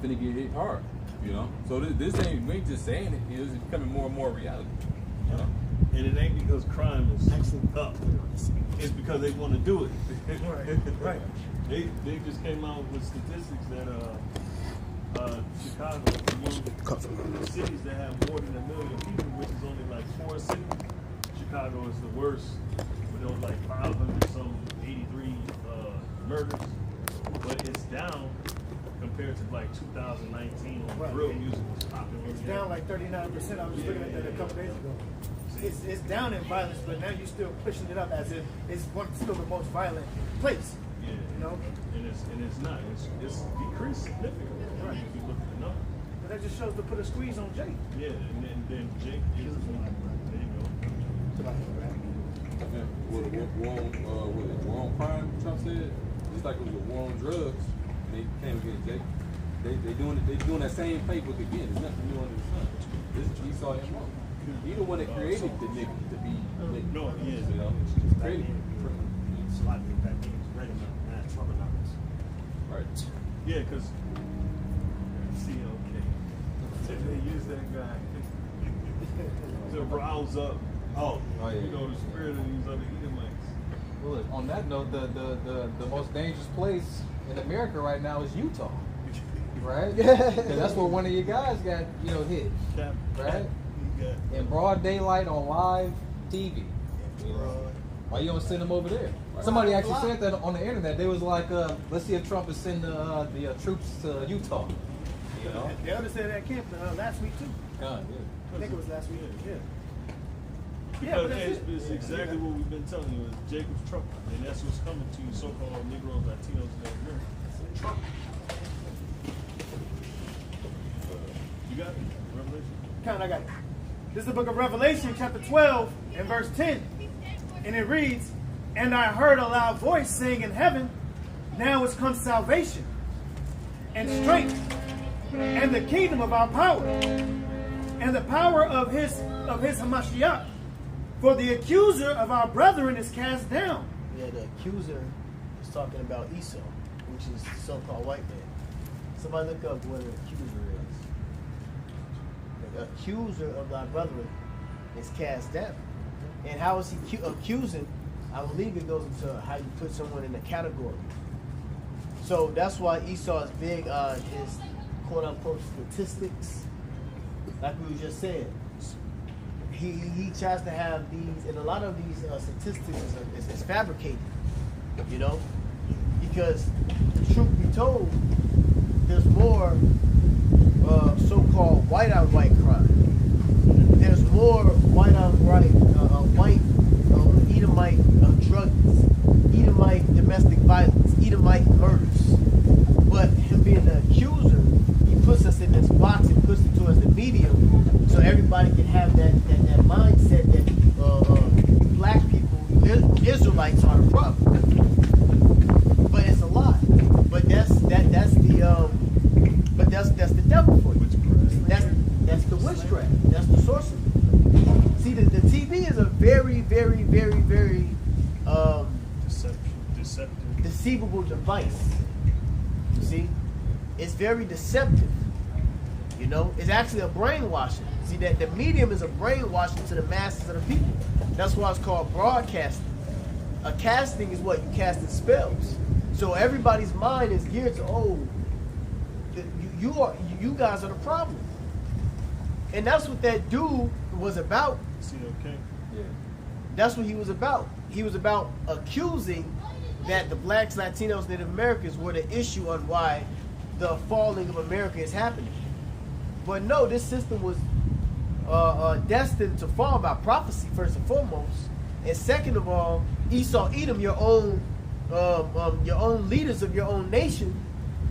finna get hit hard. You know, so this ain't we ain't just saying it. It's becoming more and more reality. You know, And it ain't because crime is up. It's because they want to do it. Right. They just came out with statistics that Chicago is among the cities that have more than 1 million people, which is only like 4 cities. Chicago is the worst, with those like 583 murders, but it's down compared to like 2019 when drill music was popping. It's down like 39%. I was just looking at that a couple days ago. It's down in violence, but now you're still pushing it up as if it's still the most violent place. Yeah, you know, and it's not. It's decreased significantly. Right, if you look at the numbers. But that just shows to put a squeeze on Jake. Yeah, and then Jake is there you go. War on crime, Trump said, just like it was a war on drugs, and they came against Jake. They doing that same playbook again. There's nothing new under the sun. This is Esau and Mo. He the one that created the nigga to be nigga. No, he is. You know, created. It's a lot of back then. It's ready now. Trumponomics. Right. Yeah, because CLK. They use that guy to rouse up. Oh yeah. You know, the spirit of these other Edomites. Well, look, on that note, the most dangerous place in America right now is Utah, right? Because that's where one of your guys got, hit, right? In broad daylight on live TV. Why you don't send them over there? Somebody actually said that on the internet. They was like, let's see if Trump is sending the troops to Utah. You know? The other said at camp last week too. Yeah. I think it was last week. Yeah. Because it's exactly what we've been telling you. It's Jacob's trouble, and that's what's coming to you, so-called Negroes, Latinos, and Americans. Trump. You got it? Revelation? Count, I got it. This is the book of Revelation, chapter 12, and verse 10. And it reads, "And I heard a loud voice saying in heaven, now is come salvation, and strength, and the kingdom of our power, and the power of his Hamashiach. For the accuser of our brethren is cast down." Yeah, the accuser is talking about Esau, which is the so-called white man. Somebody look up what an accuser is. The accuser of thy brethren is cast down. And how is he accusing? I believe it goes into how you put someone in a category. So that's why Esau is big on his quote-unquote statistics. Like we just said. He tries to have these, and a lot of these statistics is fabricated, because truth be told, there's more so-called white-on-white crime. There's more white-on-white, white Edomite drugs, Edomite domestic violence, Edomite murders. But him being the accuser, he puts us in this box and puts it to us the medium, so everybody can have that mindset that black people, Israelites, are the problem. But it's a lie. But that's the devil for you. That's the witchcraft. That's the sorcery. See, the TV is a very, very, very, very deceivable device. You see, it's very deceptive. It's actually a brainwashing. See, that the medium is a brainwashing to the masses of the people. That's why it's called broadcasting. A casting is what you casting spells. So everybody's mind is geared to, you guys are the problem. And that's what that dude was about. CLK. Yeah. That's what he was about. He was about accusing that the blacks, Latinos, Native Americans were the issue on why the falling of America is happening. But no, this system was destined to fall by prophecy, first and foremost. And second of all, Esau, Edom, your own leaders of your own nation,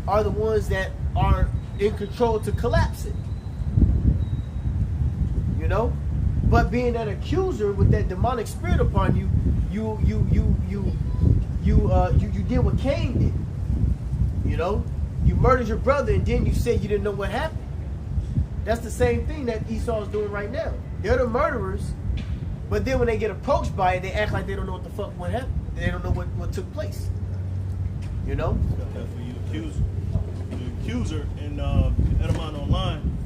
are the ones that are in control to collapse it. But being that accuser with that demonic spirit upon you, you did what Cain did. You murdered your brother, and then you said you didn't know what happened. That's the same thing that Esau is doing right now. They're the murderers, but then when they get approached by it, they act like they don't know what the fuck what happened. They don't know what took place. That's for you accuse. You accuser in Edamon Online.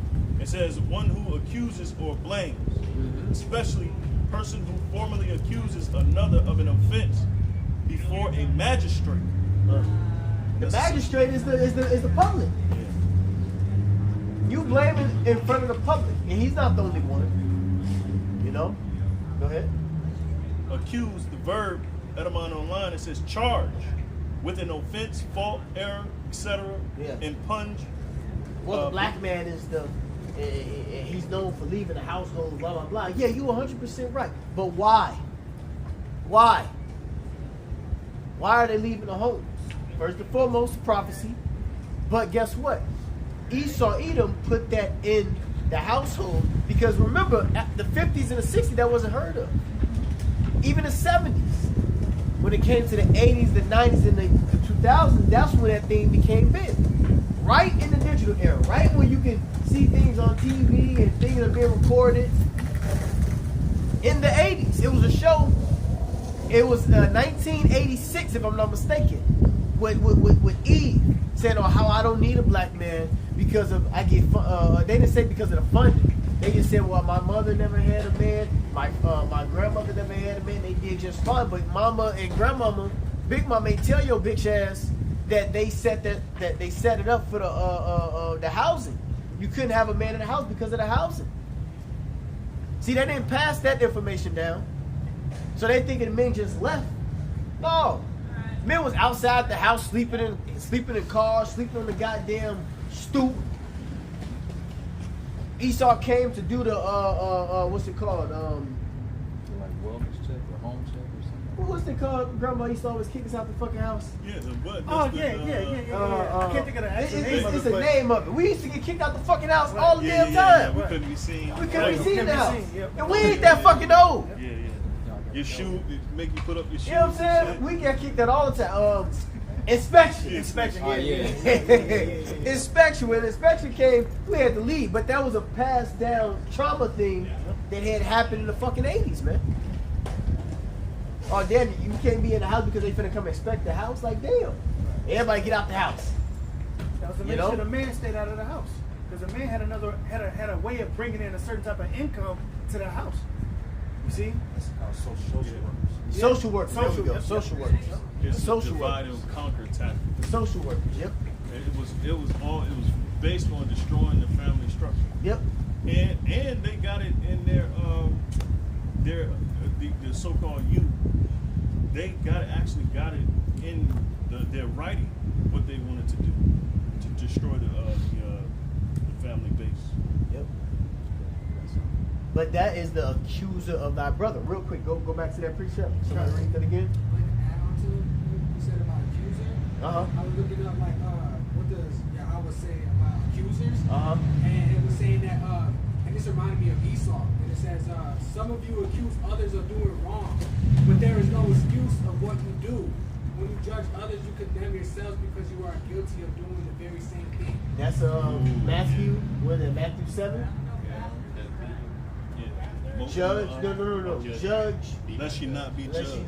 It says one who accuses or blames, especially a person who formally accuses another of an offense before a magistrate. The magistrate is the public. You blame it in front of the public, and he's not the only one. You know? Go ahead. Accuse, the verb, Edamon Online, it says charge with an offense, fault, error, etc. Yeah. Impunge. Well, the black man is he's known for leaving the household, blah, blah, blah. Yeah, you 100% right. But why? Why? Why are they leaving the homes? First and foremost, prophecy. But guess what? Esau, Edom put that in the household because remember, at the 50s and the 60s, that wasn't heard of. Even the 70s. When it came to the 80s, the 90s, and the 2000s, that's when that thing became big. Right in the digital era, right when you can see things on TV and things are being recorded. In the 80s, it was a show. It was 1986, if I'm not mistaken, with Eve saying, "Oh, how I don't need a black man because of they didn't say because of the funding. They just said, well, my mother never had a man, my grandmother never had a man. They did just fine, but mama and grandmama, Big Mama, may tell your bitch ass that they set it up for the housing. You couldn't have a man in the house because of the housing. See, they didn't pass that information down, so they thinking men just left. No, men was outside the house sleeping in cars, sleeping on the goddamn stoop. Esau came to do the what's it called? Like wellness check or home check or something. What's it called? Grandma used to always kick us out the fucking house. Yeah, the what? Oh, That's yeah. I can't think of the actual name of it. It's a but- name of it. We used to get kicked out the fucking house Right. all the damn time. We couldn't be seen. We couldn't be seen in the Couldn't be house. seen, yep. And we ain't that fucking old. Yeah. Your shoe, it make you put up your shoes. You know what I'm saying? We get kicked out all the time. Inspection. Inspection, Oh, yeah. Inspection. When inspection came, we had to leave. But that was a passed down trauma thing that had happened in the fucking 80s, man. Oh, damn, you can't be in the house because they finna come inspect the house? Like, damn. Everybody get out the house. That was to You make know? sure the man stayed out of the house. Because the man had a way of bringing in a certain type of income to the house. You see? Social workers. Social workers. There we Social, go. yep, Social yep, workers. yep. It's Social divide workers. and conquer tactic. Social workers. Yep. It was based on destroying the family structure. Yep. And they got it in their the so-called youth. They actually got it in their writing what they wanted to do to destroy the family base. Yep. But that is the accuser of thy brother. Real quick, go back to that precept. Somebody read that again. Like add on to what you said about accuser. Uh-huh. I was looking up like what does Yahweh say about accusers? Uh-huh. And it was saying that and this reminded me of Esau. And it says some of you accuse others of doing wrong, but there is no excuse of what you do. When you judge others, you condemn yourselves because you are guilty of doing the very same thing. That's Matthew. What is it? Matthew 7. Judge. No. Judge. Lest you not be Unless judged. you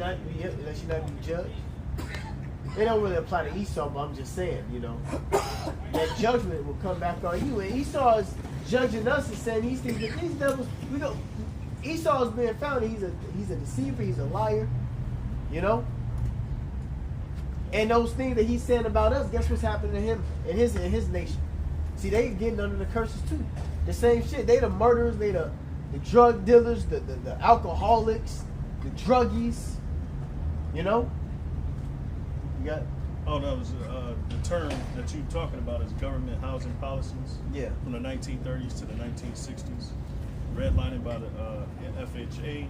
not be judged. They don't really apply to Esau, but I'm just saying, you know, that judgment will come back on you. And Esau is judging us and saying these things. That these devils, Esau is being found. He's a deceiver. He's a liar. You know. And those things that he's saying about us, guess what's happening to him and his nation? See, they getting under the curses too. The same shit. They the murderers. They the drug dealers. The alcoholics. The druggies. You know. You got. Oh, that was the term that you're talking about is government housing policies. Yeah. From the 1930s to the 1960s, redlining by the FHA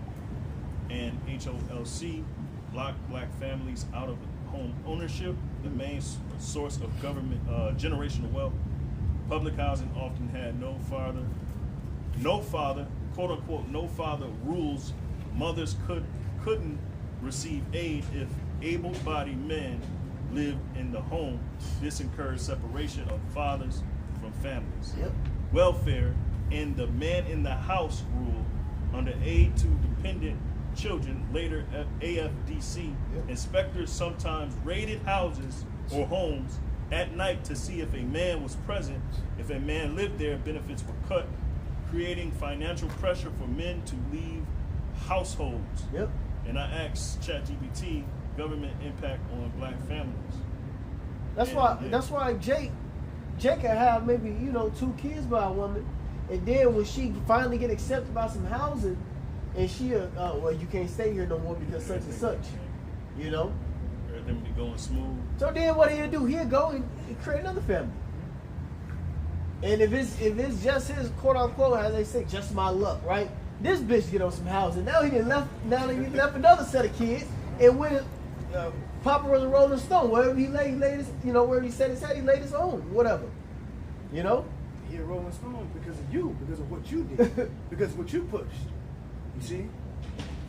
and HOLC, lock black families out of home ownership, the main source of government generational wealth. Public housing often had no father, quote unquote, no father rules. Mothers couldn't receive aid if able-bodied men lived in the home. This encouraged separation of fathers from families. Yep. Welfare and the man in the house rule under aid to dependent children, later AFDC. Yep. Inspectors sometimes raided houses or homes at night to see if a man was present. If a man lived there, benefits were cut, creating financial pressure for men to leave households. Yep. And I asked ChatGPT, government impact on black families. That's And, why. yeah. That's why Jake can have maybe 2 kids by a woman, and then when she finally get accepted by some housing, and she well, you can't stay here no more because such and such, Everything be going smooth. So then what he'll do? He'll go and create another family. And if it's just his quote unquote, as they say, just my luck, right? This bitch get on some housing. Now he left another set of kids and went Papa was a Rolling Stone. Wherever he laid his, where he set his head, he laid his own, whatever. He a Rolling Stone because of you, because of what you did, because of what you pushed. You see?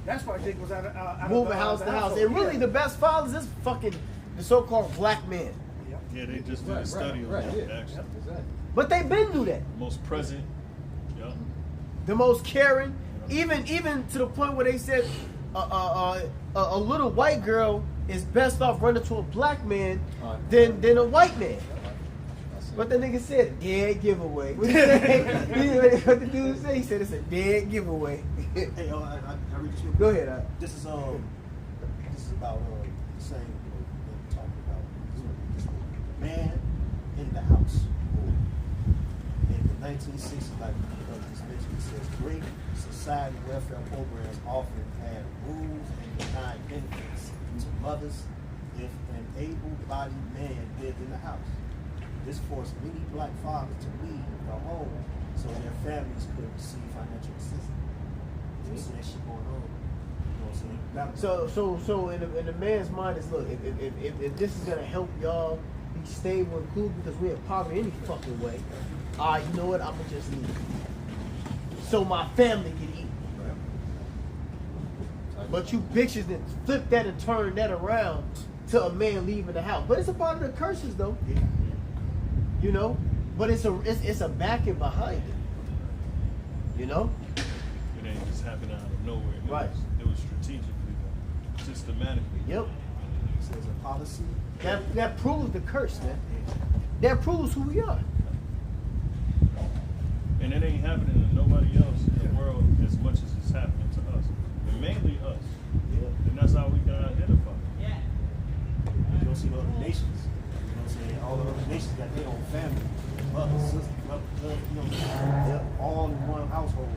That's why Jake was out Moving house to house. And really the best fathers is fucking the so-called black men. Yeah, they just did a study on that, actually. Exactly. But they been through that. Most present. Yeah. The most caring, even to the point where they said a little white girl is best off running to a black man than a white man. What the nigga said, dead giveaway. What what the dude say? He said it's a dead giveaway. Hey, I read this real quick. Go ahead. This is about the same what we're talking about. Man in the house. In the 1960s, like this mentioned, it says great society welfare programs often had rules and denied benefits to mothers if an able-bodied man lived in the house. This forced many black fathers to leave the home so their families could receive financial assistance. You see that shit going on. You know what I'm saying? So in the man's mind is, look, if this is gonna help y'all be stable and cool because we're in poverty any fucking way, you know what? I'ma just leave. So my family can eat. But you bitches then flip that and turn that around to a man leaving the house. But it's a part of the curses though. Yeah. But it's a backing behind it. It ain't just happening out of nowhere. It was strategically done, systematically. Yep. So there's a policy. That proves the curse, man. That proves who we are. And it ain't happening to nobody else in the world as much as it's happening to us. And mainly us. Yeah. And that's how we got identified. You don't see the other nations. You know what I'm saying? All the other nations got their own family, mother, sister, brother, cousin, all in one household.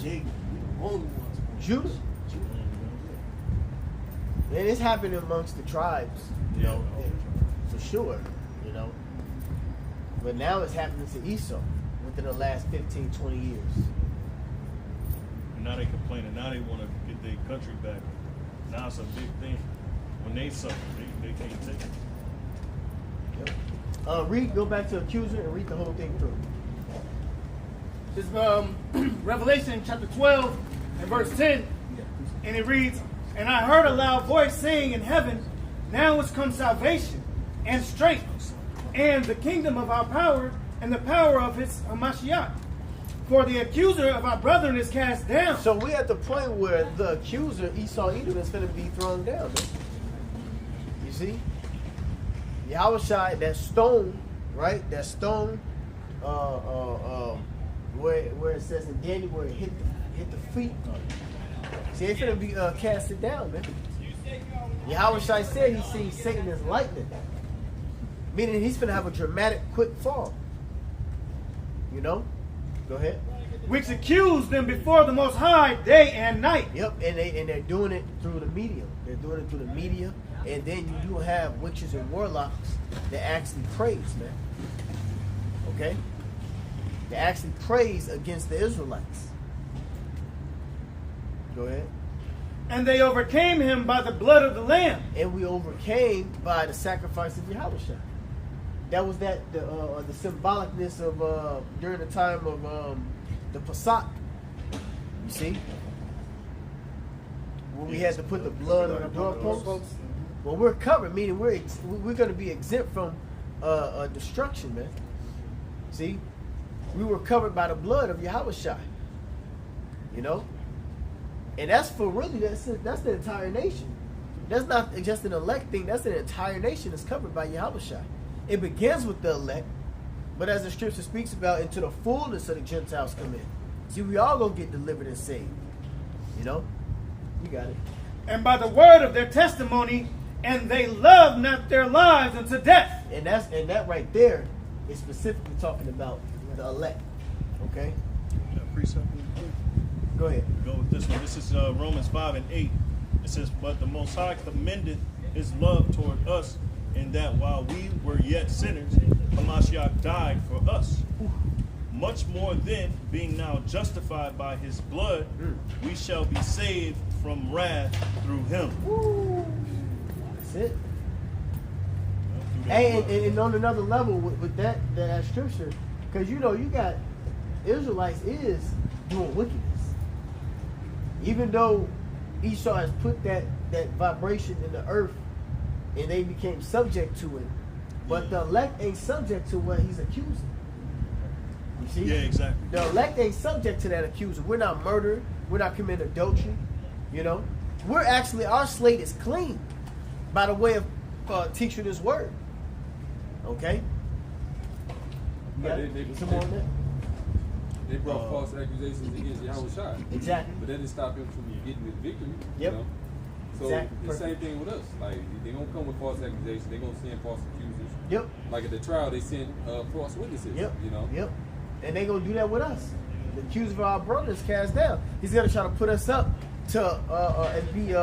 Jake, we the only ones. Judah. And it's happening amongst the tribes, for sure, But now it's happening to Esau within the last 15, 20 years. And now they complaining. Now they want to get their country back. Now it's a big thing. When they suffer, they can't take it. Yep. Go back to Accuser and read the whole thing through. This is Revelation chapter 12 and verse 10. And it reads, "And I heard a loud voice saying in heaven, now is come salvation and strength and the kingdom of our power and the power of his Hamashiach. For the accuser of our brethren is cast down." So we're at the point where the accuser, Esau Edom, is going to be thrown down. Man. You see? Yahushua, that stone, right? That stone, where it says in Daniel, where it hit the feet. See, it's going to be casted down, man. Yahushua said he sees Satan as lightning. Meaning he's going to have a dramatic, quick fall. Go ahead. Which accused them before the Most High day and night. Yep, and they're doing it through the media. They're doing it through the media. And then you do have witches and warlocks that actually praise, man. Okay? They actually praise against the Israelites. Go ahead. And they overcame him by the blood of the Lamb. And we overcame by the sacrifice of Yahushua. That was the symbolicness of during the time of the Passat. You see? When we had to put the blood on the doorposts. Well, we're covered, meaning we're going to be exempt from destruction, man. See? We were covered by the blood of Yahushua. And that's for really, that's the entire nation. That's not just an elect thing. That's an entire nation that's covered by Yahushua. It begins with the elect, but as the scripture speaks about, into the fullness of the Gentiles come in. See, we all gonna get delivered and saved. You know? You got it. And by the word of their testimony, and they love not their lives unto death. And that right there is specifically talking about the elect. Okay? Precept. Go ahead. Go with this one. This is Romans 5:8. It says, "But the Most High commendeth His love toward us, in that while we were yet sinners, Hamashiach died for us. Much more then, being now justified by His blood, we shall be saved from wrath through Him." That's it. Hey, and on another level with that scripture, because you got Israelites is doing wickedness. Even though Esau has put that vibration in the earth and they became subject to it, but the elect ain't subject to what he's accusing. You see? Yeah, exactly. The elect ain't subject to that accuser. We're not murdering. We're not committing adultery. We're actually, our slate is clean by the way of teaching His word. Okay? They brought false accusations against Yahushua. Exactly. But that didn't stop him from getting his victory. Yep. So Exactly. the same thing with us. Like, they're going to come with false accusations. They're going to send false accusers. Yep. Like at the trial, they sent false witnesses. Yep. Yep. And they're going to do that with us. The accuser of our brother is cast down. He's going to try to put us up to and be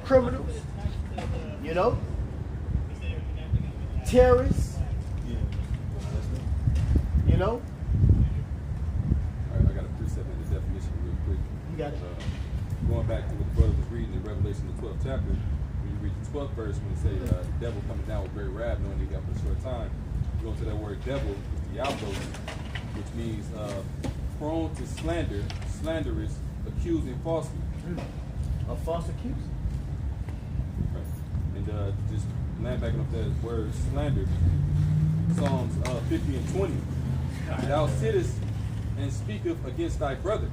criminals. Terrorists. All right, I got a precept in the definition real quick. You got it. Going back to what the brother was reading in Revelation, the 12th chapter, when you read the 12th verse, when it say the devil coming down with great wrath, knowing he got for a short time, you go to that word devil, it's diablos, which means prone to slander, slanderous, accusing falsely. A false accuser. Right. And just land backing up that word slander, Psalms 50 and 20. Thou sittest and speaketh against thy brother.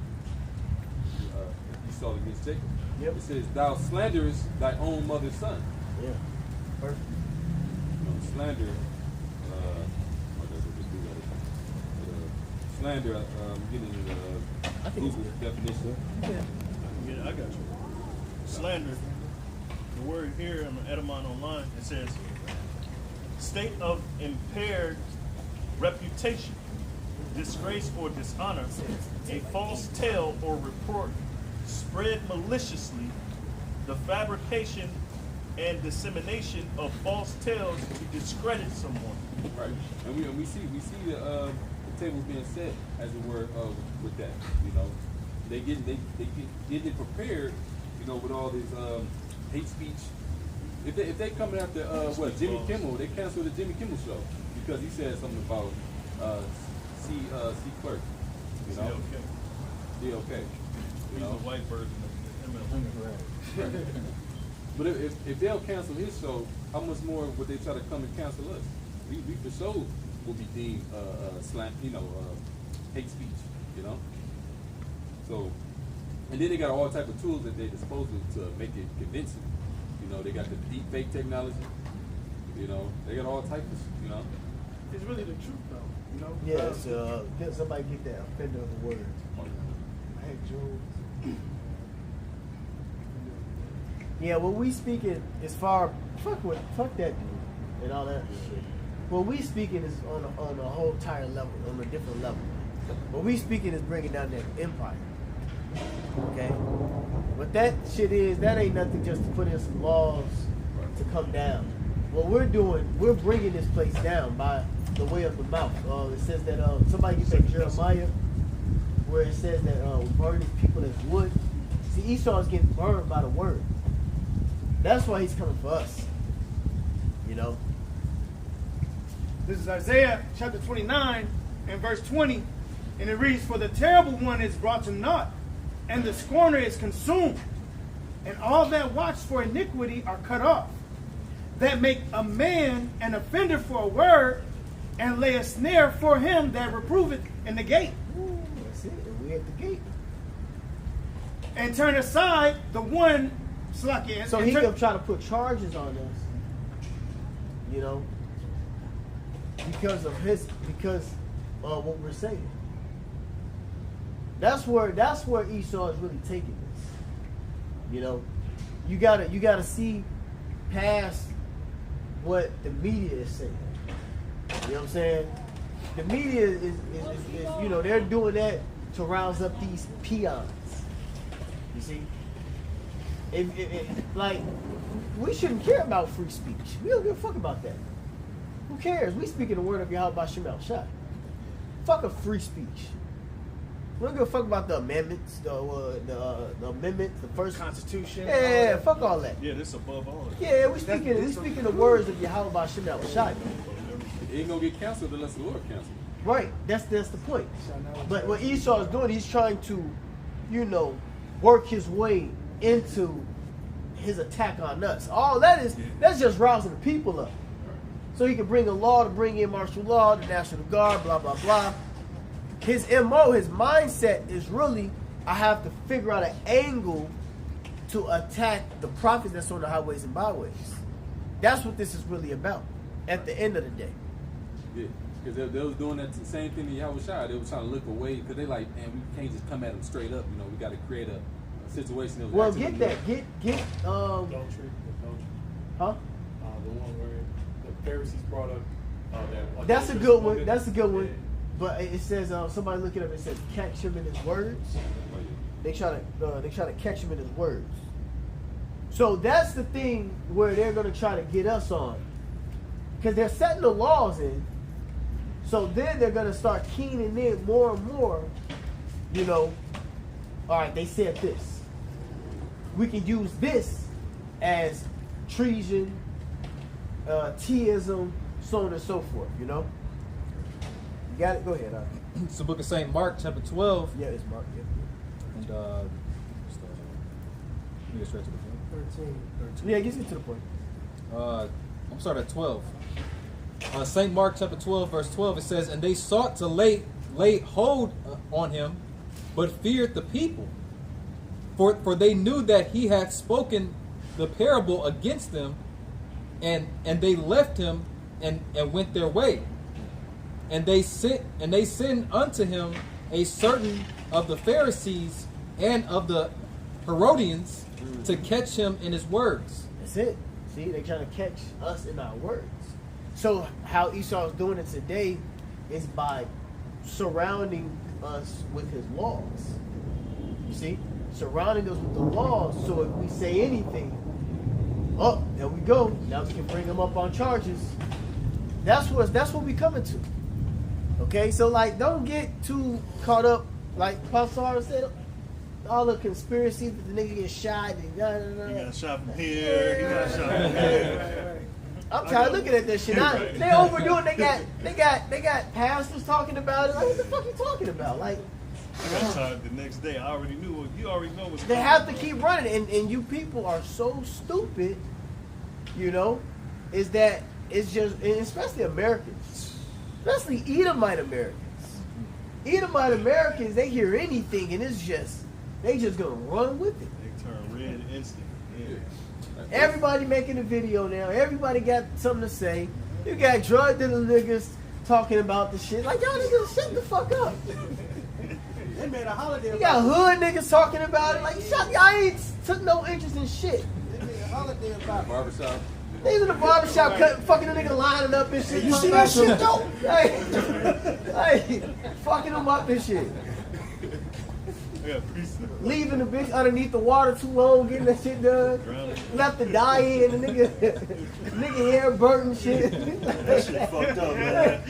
Esau against Jacob. Yep. It says, thou slanderest thy own mother's son. Yeah. Perfect. Slander. Slander. Getting the Google definition. Yeah, I got you. Slander. The word here in the Edamon Online, it says, state of impaired reputation, disgrace or dishonor, a false tale or report spread maliciously, the fabrication and dissemination of false tales to discredit someone. Right, and we see the table being set, as it were, with that. They getting prepared, with all this hate speech. If they coming after Jimmy Kimmel, they canceled the Jimmy Kimmel show because he said something about C Clerk. Okay. He's the white version of MLM. But if they'll cancel his show, how much more would they try to come and cancel us? We for sure will be deemed hate speech. So, and then they got all type of tools at their disposal to make it convincing. They got the deep fake technology. They got all types of. It's really the truth, though. Yes. Somebody get that offender of the word. Hey, Joe. Yeah, what we speaking as far fuck that dude and all that shit. What we speaking is on a whole entire level, on a different level. What we speaking is bringing down that empire. Okay, what that shit is, that ain't nothing just to put in some laws to come down. What we're doing, we're bringing this place down by the way of the mouth. It says that somebody get that Jeremiah, where it says that we burn these people as wood. See, Esau is getting burned by the word. That's why he's coming for us. This is Isaiah chapter 29 and verse 20. And it reads, for the terrible one is brought to naught, and the scorner is consumed, and all that watch for iniquity are cut off, that make a man an offender for a word, and lay a snare for him that reproveth in the gate. Ooh, that's it. We at the gate. And turn aside the one, so he can try to put charges on us. because what we're saying. That's where Esau is really taking this. You know, you gotta see past what the media is saying. You know what I'm saying? The media is you know, they're doing that to rouse up these peons. You see? Like, we shouldn't care about free speech. We don't give a fuck about that. Who cares? We speaking the word of Yahweh Shemel Shai. Fuck a free speech. We don't give a fuck about the amendments, the amendments, the first Constitution. Yeah, fuck all that. Yeah, this above all. Yeah, we speaking the words of Yahweh Shemel Shai. It ain't gonna get canceled unless the Lord cancels it. Right, that's the point. But what Esau is doing, he's trying to, you know, work his way into his attack on us. All that's just rousing the people up. So he can bring a law to bring in martial law, the National Guard, blah, blah, blah. His MO, his mindset is really, I have to figure out an angle to attack the prophets that's on the highways and byways. That's what this is really about at the end of the day. Yeah, because they was doing that same thing to Yahweh Shai. They was trying to look away because they like, man, we can't just come at them straight up. You know, we got to create a situation that was Well, actually get that. Get Adultery. huh? The one where the Pharisees brought up that. That's a good one. That's a good one. But it says somebody look it up. It says catch him in his words. They try to catch him in his words. So that's the thing where they're going to try to get us on, because they're setting the laws in. So then they're going to start keening in more and more. You know, all right, they said this. We can use this as treason, theism, so on and so forth. You know. You got it? Go ahead. It's the book of St. Mark, chapter 12. Yeah, it's Mark. Yeah. And let me get straight to the point. 13. Yeah, get to the point. I'm starting at 12. St. Mark chapter 12, verse 12, it says, and they sought to lay hold on him, but feared the people. For they knew that he had spoken the parable against them, and they left him and went their way. And they sent unto him a certain of the Pharisees and of the Herodians to catch him in his words. That's it. See, they're trying to catch us in our words. So how Esau is doing it today is by surrounding us with his laws. You see? Surrounding us with the laws, so if we say anything, oh, there we go. Now we can bring them up on charges. That's what we coming to. Okay, so like, don't get too caught up. Like Pastor said, all the conspiracies that the nigga get shot. And He got shot from here. He got shot from here. I'm tired of looking at this shit. They overdoing. They got pastors talking about it. Like, what the fuck you talking about? Like, I got tired the next day. I already knew what you already know what's they have to keep running, and you people are so stupid. You know, is that it's just, and especially Americans, especially Edomite Americans. Edomite Americans, they hear anything, and it's just they just gonna run with it. They turn red instant. Yeah. Everybody making a video now. Everybody got something to say. You got drug dealer niggas talking about the shit. Like, y'all niggas, shut the fuck up. They made a holiday. You got hood niggas talking about it. Like, y'all ain't took no interest in shit. They made a holiday about it. Barbershop. They in the barbershop fucking a nigga lining up and shit. You see that shit though? Hey, fucking them up and shit. Yeah, priest. Leaving the bitch underneath the water too long, getting that shit done. Drowning. Left the dye in, the nigga hair burnt and shit. That shit fucked up, man.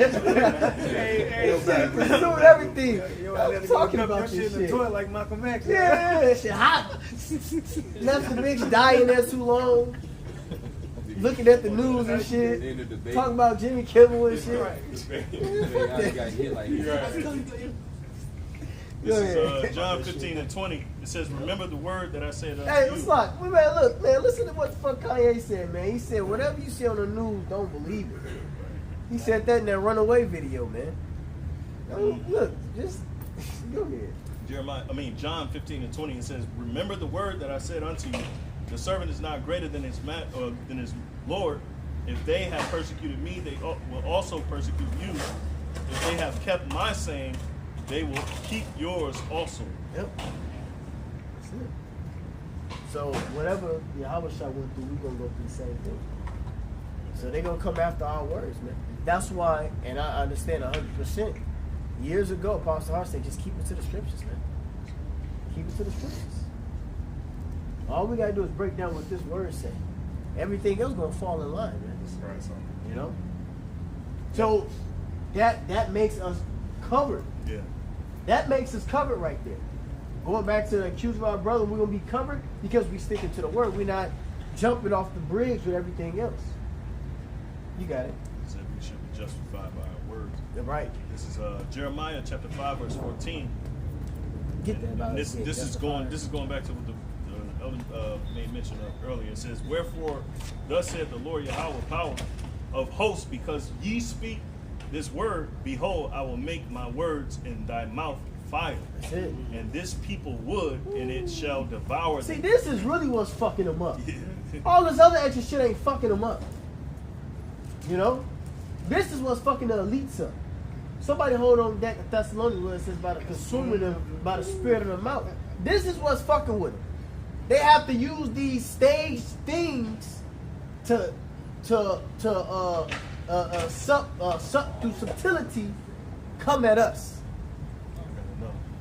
Pursuing everything. I'm talking about this in the shit. toilet like Malcolm X. Yeah, that shit hot. Left the bitch dying there too long. Looking at the news and shit. Talking about Jimmy Kimmel and shit. They got hit like This is John 15:20. It says, remember the word that I said unto Hey, you. it's like, man, look, man, listen to what the fuck Kanye said, man. He said, whatever you see on the news, don't believe it. He said that in that Runaway video, man. Look, just go ahead. John 15:20. It says, remember the word that I said unto you. The servant is not greater than his Lord. If they have persecuted me, they will also persecute you. If they have kept my saying, they will keep yours also. Yep. That's it. So whatever Yahweh Shai went through, we're gonna go through the same thing. So they're gonna come after our words, man. That's why, and I understand 100%. Years ago, Apostle Hart said, just keep it to the scriptures, man. Keep it to the scriptures. All we gotta do is break down what this word say. Everything else gonna fall in line, man. You know? So that makes us covered. Yeah. That makes us covered right there. Going back to the accuse of our brother, we're gonna be covered because we sticking to the word. We're not jumping off the bridge with everything else. You got it. He said we should be justified by our words. You're right. This is Jeremiah chapter 5, verse 14. Get that about This is going back to what the elder made mention of earlier. It says, "Wherefore, thus saith the Lord Yahweh, power of hosts, because ye speak this word, behold, I will make my words in thy mouth fire, That's it. and this people wood, and it shall devour See, them." this is really what's fucking them up. Yeah. All this other extra shit ain't fucking them up. You know? This is what's fucking the elites up. Somebody hold on that Thessalonians where it says by the consuming them by the spirit of the mouth. This is what's fucking with them. They have to use these staged things to suck through subtlety come at us.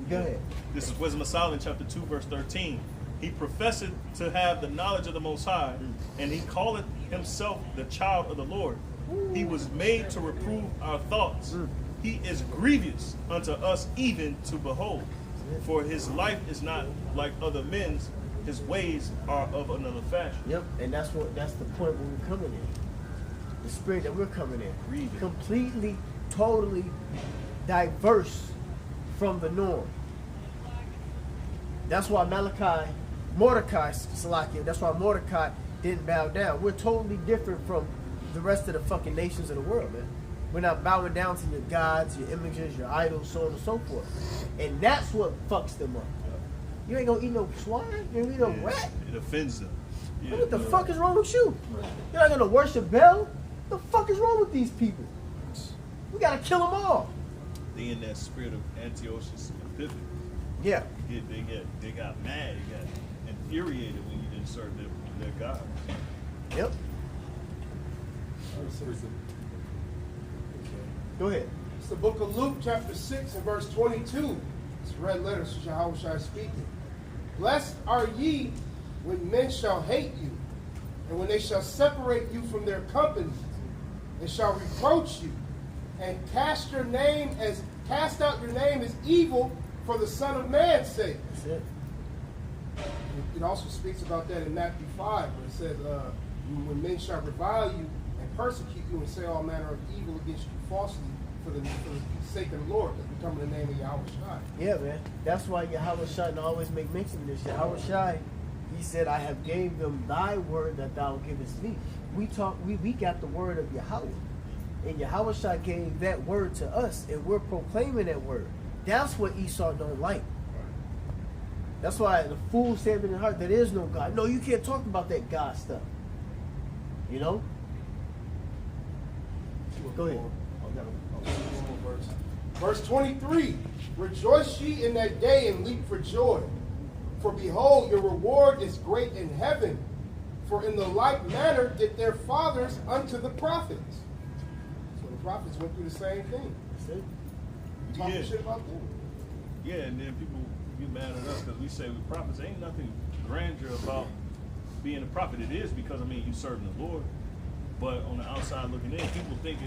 Go ahead. This is Wisdom of Solomon, chapter 2, verse 13. He professeth to have the knowledge of the Most High, and he calleth himself the child of the Lord. He was made to reprove our thoughts. He is grievous unto us even to behold. For his life is not like other men's, his ways are of another fashion. Yep, and that's the point where we're coming in. The spirit that we're coming in. Grieving. Completely, totally diverse from the norm. That's why Mordecai, that's why Mordecai didn't bow down. We're totally different from the rest of the fucking nations of the world, man. We're not bowing down to your gods, your images, your idols, so on and so forth. And that's what fucks them up. You ain't gonna eat no swine, you ain't gonna eat no rat. It offends them. Yeah. What the fuck is wrong with you? You're not gonna worship Baal? What the fuck is wrong with these people? We gotta kill them all. They in that spirit of Antiochus Epiphanes. Yeah. They got mad, they got infuriated when you didn't serve their God. Yep. Go ahead. It's the book of Luke, chapter 6, and verse 22. It's red letters, Yahweh Shai speaking. Blessed are ye when men shall hate you, and when they shall separate you from their company, and shall reproach you, and cast out your name as evil for the Son of Man's sake. That's it. It also speaks about that in Matthew 5, where it says, when men shall revile you and persecute you and say all manner of evil against you falsely for the sake of the Lord, that we come in the name of Yahweh Shai. Yeah, man. That's why Yahweh Shai always make mention of this. Yahweh Shai, he said, I have gave them thy word that thou givest me. We got the word of Yahweh. And Yahweh Shai gave that word to us, and we're proclaiming that word. That's what Esau don't like. That's why the fool said in his heart, there is no God. No, you can't talk about that God stuff. You know? Go ahead. Verse 23, rejoice ye in that day and leap for joy. For behold, your reward is great in heaven. For in the like manner did their fathers unto the prophets. So the prophets went through the same thing. Talking shit about them. Yeah, and then people get mad at us because we say we prophets. Ain't nothing grandeur about being a prophet. It is because, you serving the Lord. But on the outside looking in, people think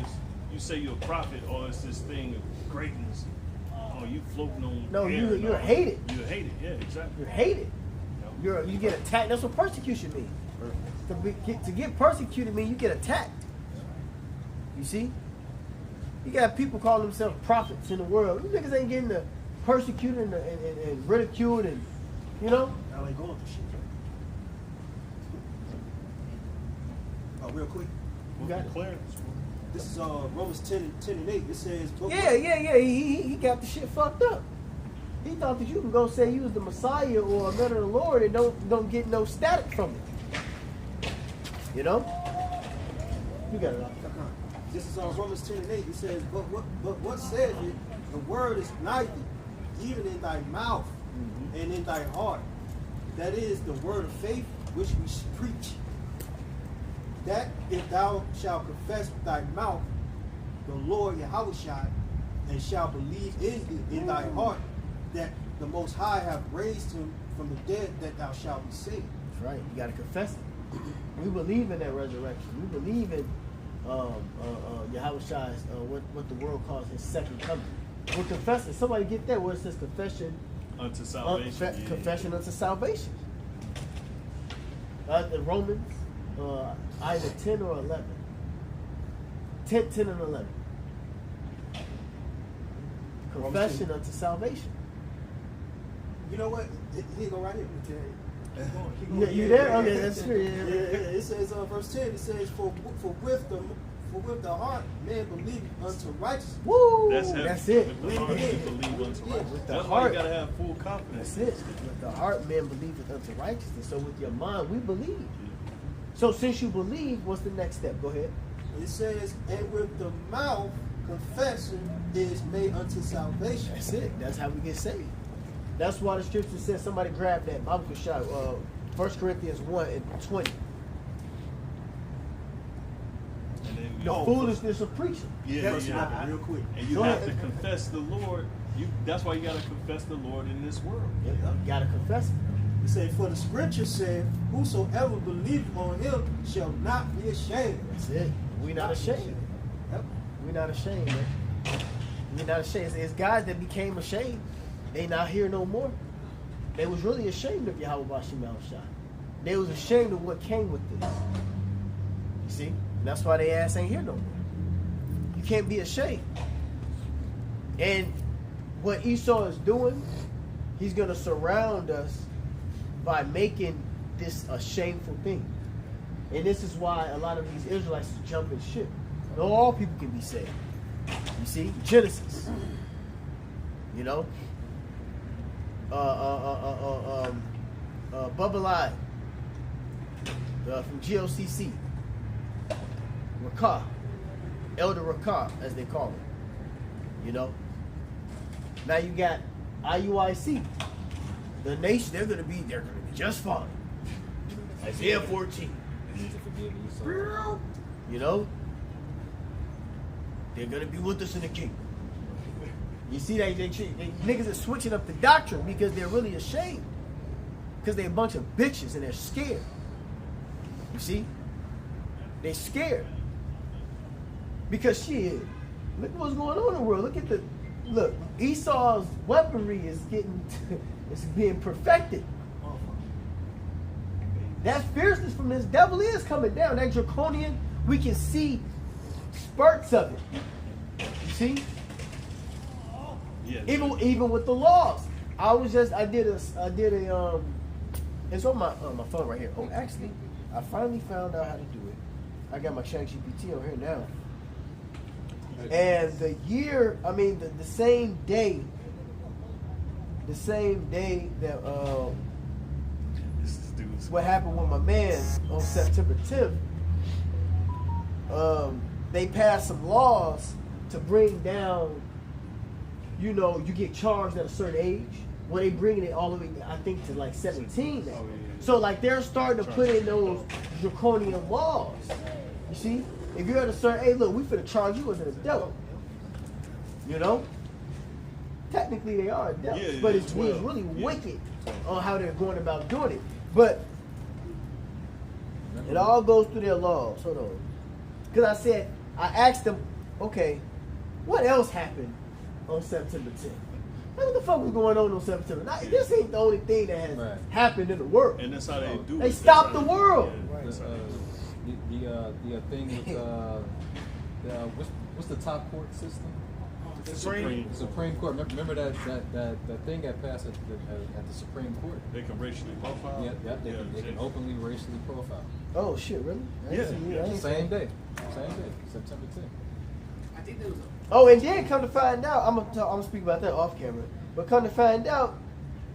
you say you're a prophet, or it's this thing of greatness. Oh, you floating on No, air. you're hated. You're hated, yeah, exactly. You're hated. No. You get attacked. That's what persecution means. To get persecuted means you get attacked. You see? You got people calling themselves prophets in the world. You niggas ain't getting persecuted and ridiculed and, you know? Now they going through shit. Real quick. You got it. Clarence. This is Romans 10 and 8. It says, Yeah. He got the shit fucked up. He thought that you can go say you was the Messiah or a man of the Lord and don't get no static from it. You know? You got it off. This is on Romans 10:8. It says, but what says it? The word is nigh thee, even in thy mouth and in thy heart. That is the word of faith which we preach. That if thou shalt confess with thy mouth the Lord Yahushua, and shalt believe in thy heart that the Most High have raised him from the dead, that thou shalt be saved. That's right. You got to confess it. We believe in that resurrection. We believe in Yahushua's what the world calls his second coming. We're confessing. Somebody get that where it says confession Unto salvation. confession unto salvation. In Romans, either 10 or 11. 10 and 11. Confession unto salvation. You know what? Here go right here. You there? Okay, that's true. Yeah. It says verse 10. It says, for with the heart man believe unto righteousness. Woo! That's That's it. With the heart, you believe unto righteousness. With the That's heart. why you gotta have full confidence. That's it. With the heart man believeth unto righteousness. So with your mind, we believe. So since you believe, what's the next step? Go ahead. It says, and with the mouth confession is made unto salvation. That's it. That's how we get saved. That's why the scripture says, somebody grab that Bible shot, 1 Corinthians 1 and 20. And then The foolishness of preaching. Yeah. Real quick. And you Go have ahead. to confess the Lord. That's why you gotta confess the Lord in this world. You gotta confess it. It says, for the scripture said, whosoever believeth on him shall not be ashamed. That's it. We not ashamed. Yep. We not ashamed, man. We not ashamed. It's guys that became ashamed. They not here no more. They was really ashamed of Yahweh Bashim al-Shah. They was ashamed of what came with this. You see? And that's why they ass ain't here no more. You can't be ashamed. And what Esau is doing, he's going to surround us by making this a shameful thing. And this is why a lot of these Israelites is jumping ship. Not all people can be saved. You see? Genesis. You know? Bubba Live from GOCC. Rakah. Elder Rakah, as they call him. You know? Now you got IUIC. The nation, they're gonna be just fine. Isaiah 14. You know? They're gonna be with us in the kingdom. You see that they niggas are switching up the doctrine because they're really ashamed. Because they're a bunch of bitches and they're scared. You see? They're scared. Because shit, look what's going on in the world. Look, Esau's weaponry is it's being perfected. That fierceness from this devil is coming down. That draconian, we can see spurts of it. You see? Yeah. Even with the laws. I did a it's on my phone right here. Oh, actually, I finally found out how to do it. I got my ChatGPT on here now. And the same day that what happened with my man on September 10th, they passed some laws to bring down, you get charged at a certain age. Well, they bringing it all the way, I think, to like 17 now. So like they're starting to put in those draconian laws. You see? If you're at a certain age, look, we finna charge you as an adult. You know? Technically they are adults, but it's really wicked on how they're going about doing it. But it all goes through their laws. Hold on. Because I asked them, okay, what else happened on September 10th? What the fuck was going on September 9th? This ain't the only thing that has happened in the world. And that's how they do it. They stopped the world. The thing with what's the top court system? Supreme Court. Remember that thing got passed at the Supreme Court. They can racially profile. They can openly racially profile. Oh shit, really? Same day, September 10th. I think there was Oh, and then come to find out, I'm gonna speak about that off camera. But come to find out,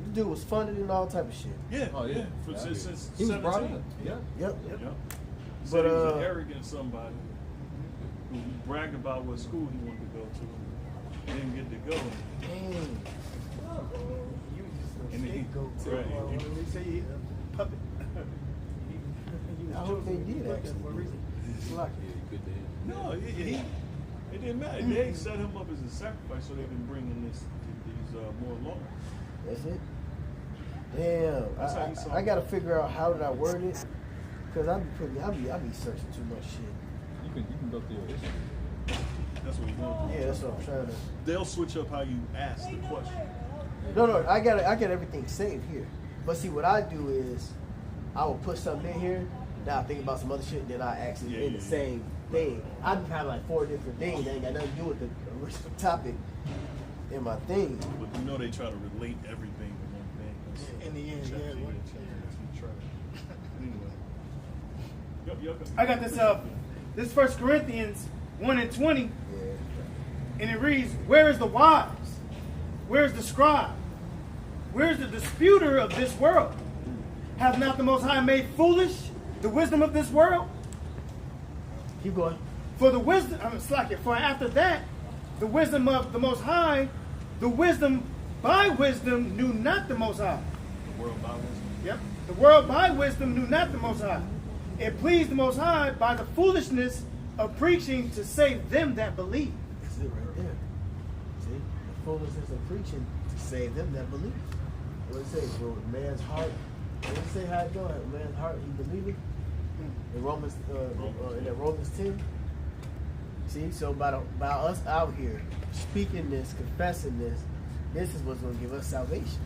the dude was funded and all type of shit. Yeah. Oh yeah. Since He was brought 17. in. Yeah. Yep. Yep. But He was an arrogant somebody. He bragged about what school he wanted to go to. He didn't get to go. Dang. You just a And then he- scapegoat. right. When they say you a puppet. I hope they did, For actually. a reason. It's lucky. Yeah, good day. No, it didn't matter. They set him up as a sacrifice so they can bring in these more laws. That's it. Damn. That's how you saw I it. gotta figure out how did I word it. Cause I be searching too much shit. You can go through your history. That's what he's going to do. Yeah, that's what I'm trying to. They'll switch up how you ask the question. No, I got everything saved here. But see, what I do is, I will put something in here. Now I think about some other shit. Then I actually in the same thing. I have like 4 different things that ain't got nothing to do with the original topic in my thing. But you know they try to relate everything to one thing. That's- In the end, Check yeah. it, check it, try it. Anyway. Yup. I got this this 1 Corinthians 1:20, Yeah. and it reads, "Where is the wise? Where is the scribe? Where is the disputer of this world? Hath not the Most High made foolish the wisdom of this world? Keep going. For the wisdom, for after that, the wisdom of the Most High, the wisdom by wisdom knew not the Most High." The world by wisdom. Yep. The world by wisdom knew not the Most High. It pleased the Most High by the foolishness of preaching to save them that believe. That's it right there. See, the foolishness of preaching to save them that believe. What does it say? For man's heart. What does it say? How it go? Man's heart, he believeth. In Romans, in Romans 10. See, so by us out here speaking this, confessing this is what's going to give us salvation.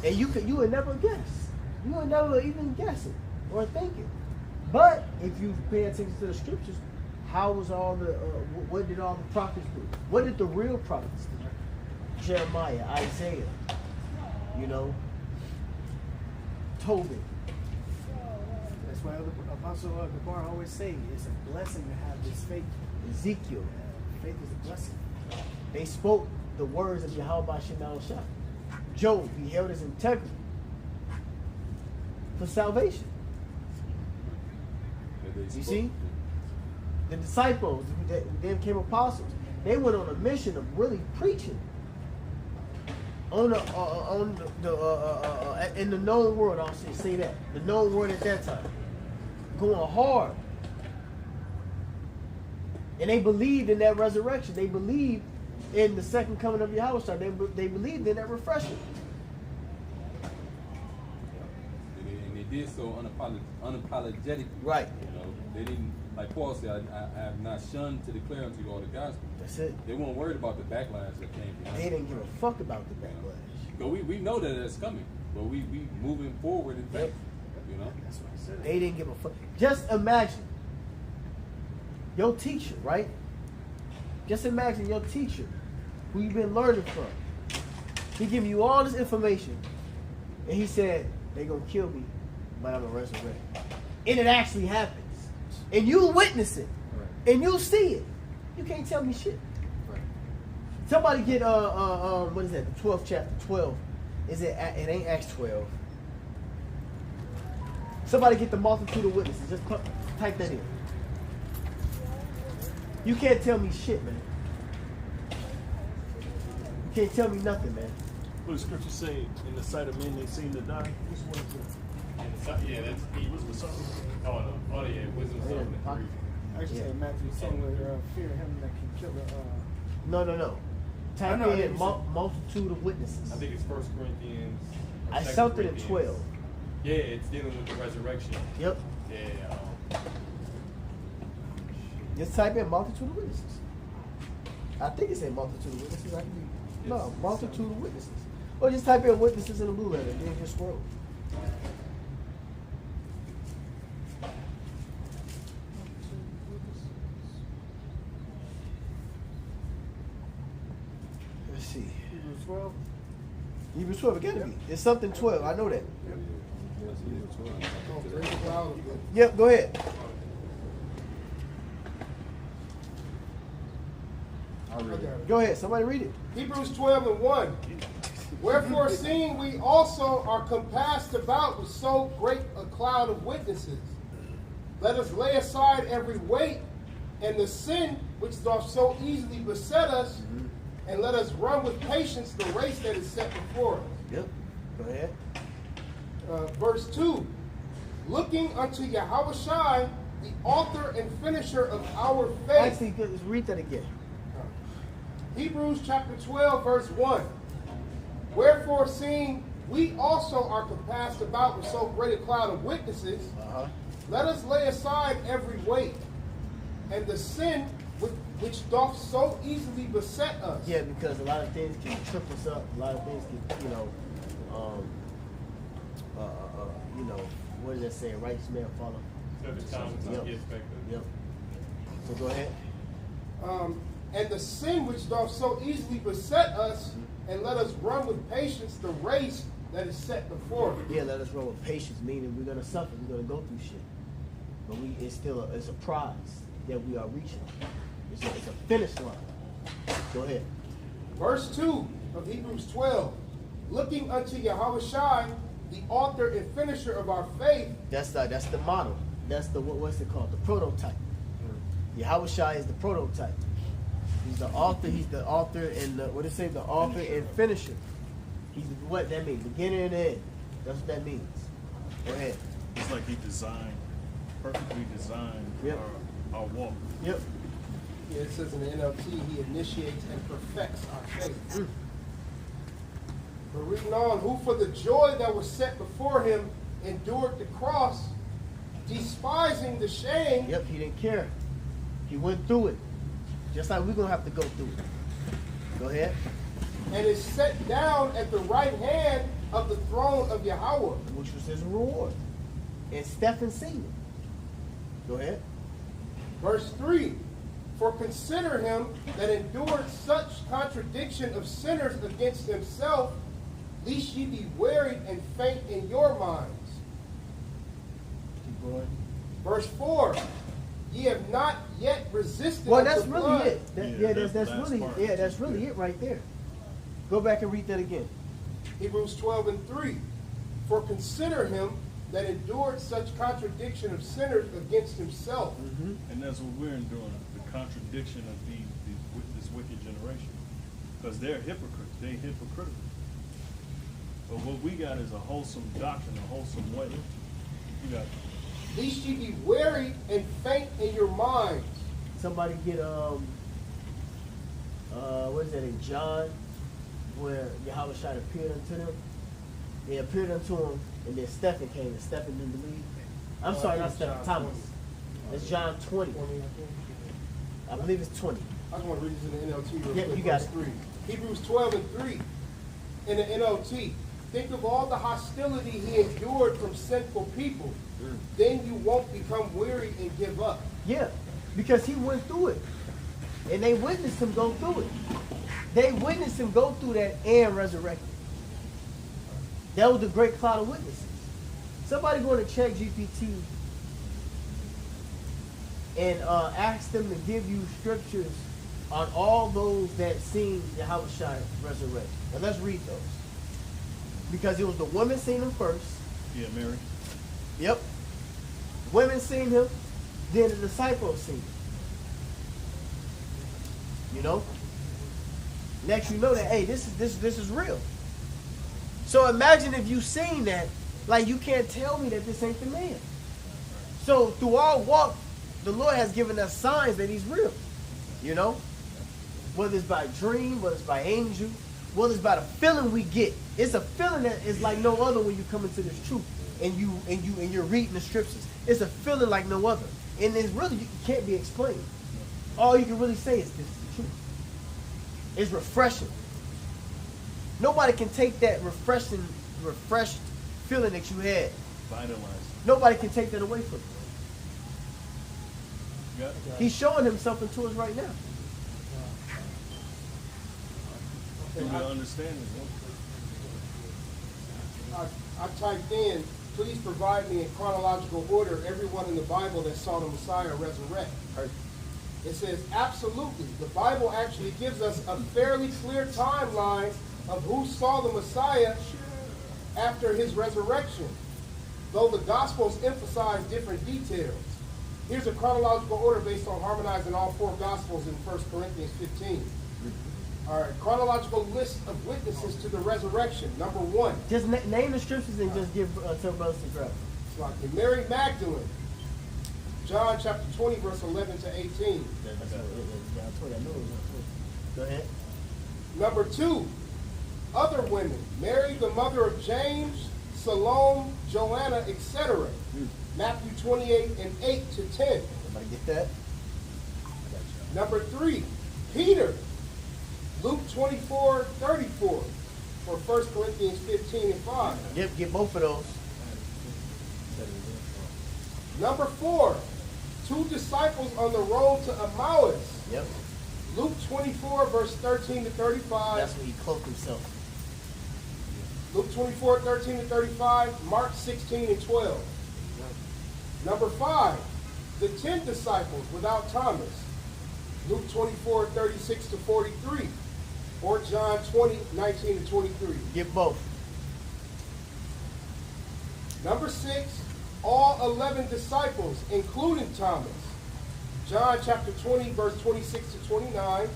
And you would never guess. You would never even guess it or think it. But if you pay attention to the scriptures, how was all the what did all the prophets do? What did the real prophets do? Jeremiah, Isaiah, Tobit. That's why the Apostle Gabar always say it's a blessing to have this faith. Ezekiel. Faith is a blessing. They spoke the words of Yahweh Shemel Shah. Job, he held his integrity for salvation. You see? The disciples, they became apostles. They went on a mission of really preaching in the known world. I'll say that the known world at that time, going hard, and they believed in that resurrection. They believed in the second coming of Yahweh. They believed in that refreshing. And they did so unapologetically. Right. They didn't, like Paul said, I have not shunned to declare unto you all the gospel. That's it. They weren't worried about the backlash that came behind They it. didn't give a fuck about the backlash. But we know that it's coming. But we moving forward in faith. That's what I said. They didn't give a fuck. Just imagine your teacher, right? Just imagine your teacher, who you've been learning from. He give you all this information, and he said, "They're gonna kill me, but I'm gonna resurrect." And it actually happens, and you witness it, and you see it. You can't tell me shit. Right. Somebody get what is that? The 12th chapter, 12. Is it? It ain't Acts 12. Somebody get the multitude of witnesses. Just type that in. You can't tell me shit, man. You can't tell me nothing, man. What does scripture say? In the sight of men, they seem to die. Which one is it? Yeah, that's Wisdom of Solomon. Oh yeah, wisdom Yeah. something. Actually, say Matthew 10 where fear him that can kill the. No. Type I know, I in didn't say- multitude of witnesses. I think it's 1 Corinthians. or I 2 something in Corinthians. 12. Yeah, it's dealing with the resurrection. Yep. Yeah. Just type in multitude of witnesses. I think it said multitude of witnesses. I can be, no, Yes. multitude of witnesses. Or just type in witnesses in the blue letter and then just scroll. Let's see. Hebrews 12. Hebrews 12, it gotta be. It's something 12, I know that. Oh, bring it down a bit. Yep, go ahead. I got it. Go ahead, somebody read it. Hebrews 12:1. Wherefore, seeing we also are compassed about with so great a cloud of witnesses, let us lay aside every weight and the sin which doth so easily beset us, and let us run with patience the race that is set before us. Yep. Go ahead. Verse 2, looking unto Yahushua, the author and finisher of our faith. Actually, let's read that again. Hebrews chapter 12, verse 1. Wherefore, seeing we also are compassed about with so great a cloud of witnesses, let us lay aside every weight and the sin which doth so easily beset us. Yeah, because a lot of things can trip us up. A lot of things can, what does that say? A righteous man follow. Every time it's Yep. get expected. Yep. So go ahead. And the sin which doth so easily beset us, and let us run with patience the race that is set before us. Yeah, let us run with patience, meaning we're gonna suffer, we're gonna go through shit, but it's still it's a prize that we are reaching. It's a finish line. Go ahead. Verse 2 of Hebrews 12. Looking unto Yahushua, the author and finisher of our faith. That's the model. That's the what's it called? The prototype. Yahushua is the prototype. He's the author. He's the author and what does it say? The author and finisher. He's what that means. Beginning and end. That's what that means. Go ahead. It's like he perfectly designed Yep. our walk. Yep. Yeah, it says in the NLT, he initiates and perfects our faith. But reading on, who for the joy that was set before him endured the cross, despising the shame. Yep. He didn't care. He went through it. Just like we're gonna have to go through it. Go ahead. And is set down at the right hand of the throne of Yahweh. Which was his reward. And Stephen seen it. Go ahead. Verse 3, for consider him that endured such contradiction of sinners against himself, lest ye be wearied and faint in your minds. Keep going. Verse 4, ye have not yet resisted. Well, unto that's really blood. it. That's really it right there. Go back and read that again. Hebrews 12 and 3, for consider him that endured such contradiction of sinners against himself. And that's what we're enduring, the contradiction of this wicked generation. Because they're hypocrites. They're hypocritical. But what we got is a wholesome doctrine, a wholesome way. You got Lest ye be weary and faint in your minds. Somebody get what is that in John, where Yahushua appeared unto them? They appeared unto him, and then Stephen came, and Stephen didn't believe. I'm sorry, not Stephen, Thomas. That's John 20. I believe it's 20. I just want to read this in the NLT real Yeah, quick. you got Verse it. 3. Hebrews 12 and 3 in the NLT. Think of all the hostility he endured from sinful people. Then you won't become weary and give up. Yeah, because he went through it. And they witnessed him go through it. They witnessed him go through that and resurrected. That was the great cloud of witnesses. Somebody go to ChatGPT and ask them to give you scriptures on all those that seen Yahushua resurrect. And let's read those. Because it was the women seen him first. Yeah, Mary. Yep. Women seen him, then the disciples seen him. You know? Next you know that, hey, this is real. So imagine if you seen that, like you can't tell me that this ain't the man. So through our walk, the Lord has given us signs that he's real. You know? Whether it's by dream, whether it's by angel, whether it's by the feeling we get. It's a feeling that is like no other when you come into this truth and you're reading the scriptures. It's a feeling like no other. And it's really it can't be explained. All you can really say is this is the truth. It's refreshing. Nobody can take that refreshed feeling that you had. Vitalized. Nobody can take that away from you. You got it? He's showing himself into us right now. Through the understanding. I typed in, please provide me in chronological order everyone in the Bible that saw the Messiah resurrect. It says, absolutely. The Bible actually gives us a fairly clear timeline of who saw the Messiah after his resurrection, though the Gospels emphasize different details. Here's a chronological order based on harmonizing all four Gospels in 1 Corinthians 15. All right, chronological list of witnesses to the resurrection. Number 1. Just name the scriptures and just give some brothers to grab. Mary Magdalene. John chapter 20, verse 11 to 18. Go ahead. Number 2. Other women. Mary, the mother of James, Salome, Joanna, etc. Matthew 28 and 8 to 10. Everybody get that? Number 3. Peter. Luke 24, 34. For 1 Corinthians 15 and 5. Get both of those. Number 4. 2 disciples on the road to Emmaus. Yep. Luke 24, verse 13 to 35. That's when he cloaked himself. Luke 24, 13 to 35. Mark 16 and 12. Number 5. The 10 disciples without Thomas. Luke 24, 36 to 43. Or John 20, 19 to 23. Get both. Number 6. All 11 disciples, including Thomas. John chapter 20, verse 26 to 29.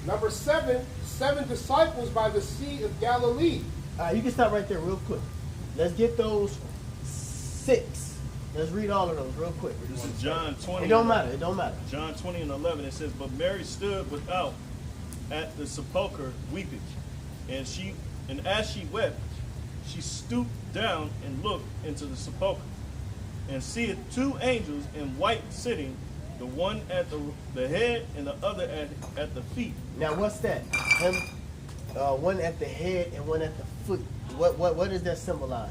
Number 7. 7 disciples by the Sea of Galilee. All right, you can stop right there real quick. Let's get those 6. Let's read all of those real quick. This is John 20. It don't matter. It don't matter. John 20 and 11. It says, "But Mary stood without at the sepulchre weeping, and as she wept, she stooped down and looked into the sepulchre, and seeth 2 angels in white sitting, the one at the head and the other at the feet." Now, what's that? Him, one at the head and one at the foot. What does that symbolize?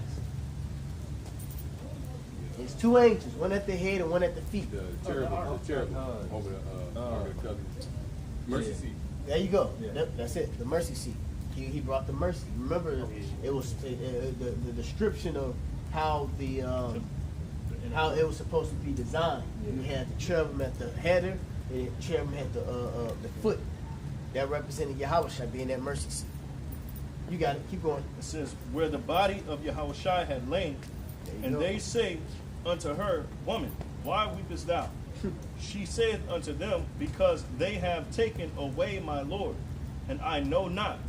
It's 2 angels, one at the head and one at the feet. The cherubim over the Ark of the Covenant. Mercy seat. There you go. Yeah. That's it. The mercy seat. He brought the mercy. Remember, it was the description of how how it was supposed to be designed. You had the cherubim at the header, and the cherubim at the foot. That represented Yahushua being that mercy seat. You got it. Keep going. It says, "Where the body of Yahushua had lain, and go. they say unto her, Woman, why weepest thou? She saith unto them, Because they have taken away my Lord, and I know not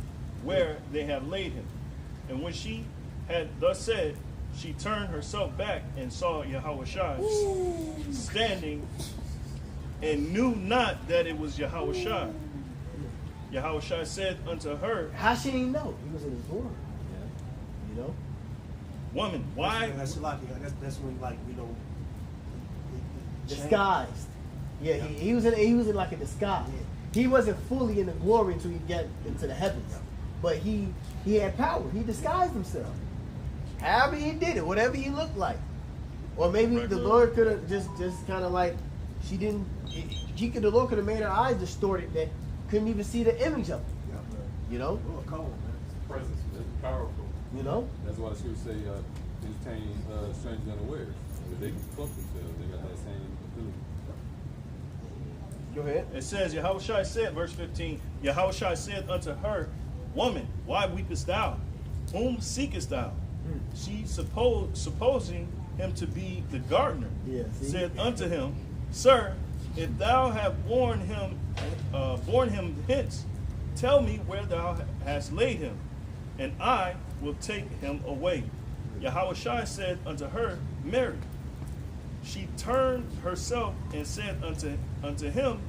where they have laid him. And when she had thus said, she turned herself back and saw Yahushua standing, and knew not that it was Yahushua. Yahushua said unto her, How she didn't know? He was in his glory. You know? Woman, why? That's when, like, you know, Disguised. Yeah, he was in like a disguise. He wasn't fully in the glory until he got into the heavens. But he had power. He disguised himself. However he did it, whatever he looked like. Or maybe the Lord could have just kind of like, the Lord could have made her eyes distorted that couldn't even see the image of it. You know? oh, cold, man. Presence. That's powerful. You know? That's why the scriptures say, entertain strangers unawares. If they can cloak themselves, they got that same ability. Go ahead. It says, Yahushua said, verse 15, Yahushua said unto her, Woman, why weepest thou? Whom seekest thou? She supposing him to be the gardener, said unto him, Sir, if thou have borne him hence, tell me where thou hast laid him, and I will take him away. Yahushua said unto her, Mary. She turned herself and said unto him,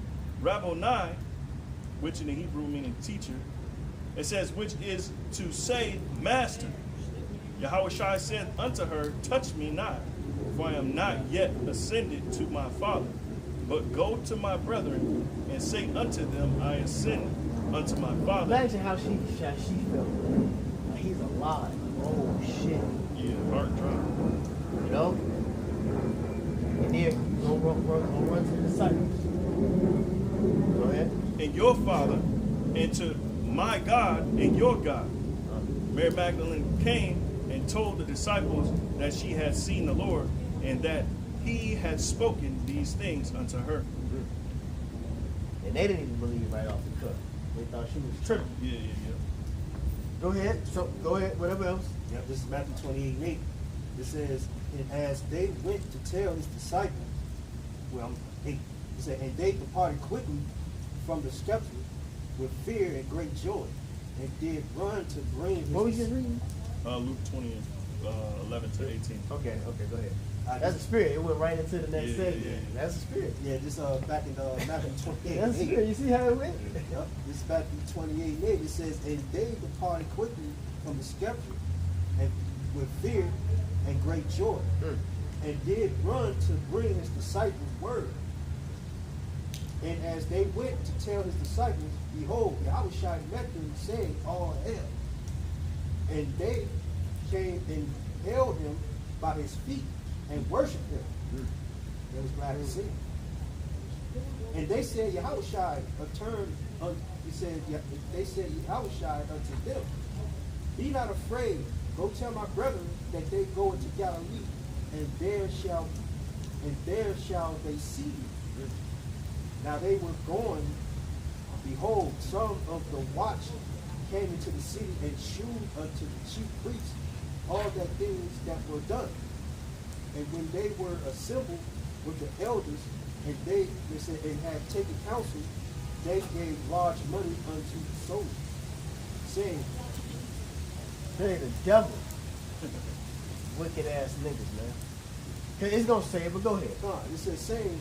Rabboni, which in the Hebrew meaning teacher. It says, which is to say, Master. Yahushua said unto her, Touch me not, for I am not yet ascended to my Father, but go to my brethren and say unto them, I ascend unto my Father. Imagine how she felt. Like, he's alive. Oh shit. Yeah, heart drop. You know? And then go run to the disciples. Go ahead. And your Father, and to my God and your God. Mary Magdalene came and told the disciples that she had seen the Lord, and that he had spoken these things unto her. And they didn't even believe right off the cut. They thought she was tripping. Yeah. Go ahead. So go ahead. Whatever else. Yeah, this is Matthew 28:8. It says, and as they went to tell his disciples, it said, and they departed quickly from the scepter with fear and great joy, and did run to bring his. What was you reading? Luke 20, 11 to 18. Okay, go ahead. I That's the just- spirit. It went right into the next Yeah, segment. yeah. That's the spirit. Yeah, this back in Matthew 28. That's the spirit. You see how it went? Yep, this is Matthew 28. It says, and they departed quickly from the scepter, and with fear and great joy, and did run to bring his disciples word. And as they went to tell his disciples, behold, Yahushua met them, saying, all hail. And they came and held him by his feet and worshiped him. They was glad to see him. And they said, Yahushua turned, they said, Yahushua unto them, be not afraid, go tell my brethren that they go into Galilee, and there shall they see you. Now they were going, behold, some of the watch came into the city and shewed unto the chief priests all the things that were done. And when they were assembled with the elders, and they said, and had taken counsel, they gave large money unto the soldiers, saying, They're the devil. Wicked ass niggas, man. 'Cause it's gonna say it, but go ahead. it says, saying,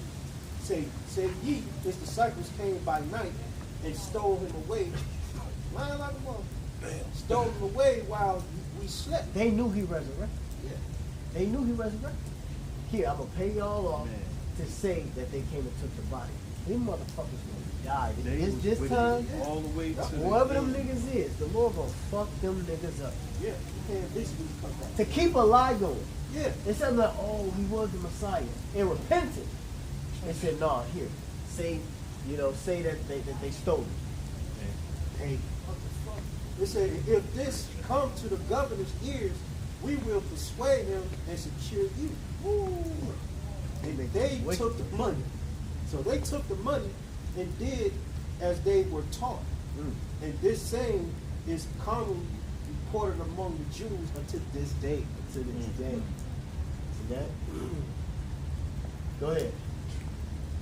say ye, his disciples came by night and stole him away. Lying like a mother. Stole him away while we slept. They knew he resurrected. Yeah. They knew he resurrected. Here, I'm gonna pay y'all off to say that they came and took the body. These motherfuckers gonna die. This time, all the way to whoever them niggas is, the Lord gonna fuck them niggas up. Yeah. You can't basically come back. To keep a lie going. Yeah. Instead of like, oh, he was the Messiah, and repented. They said, nah, here, say that they stole it. Hey, they said, if this come to the governor's ears, we will persuade him and secure you. Woo. And they took the money. So they took the money and did as they were taught. And this saying is commonly reported among the Jews unto this day. To this day. See that? Go ahead.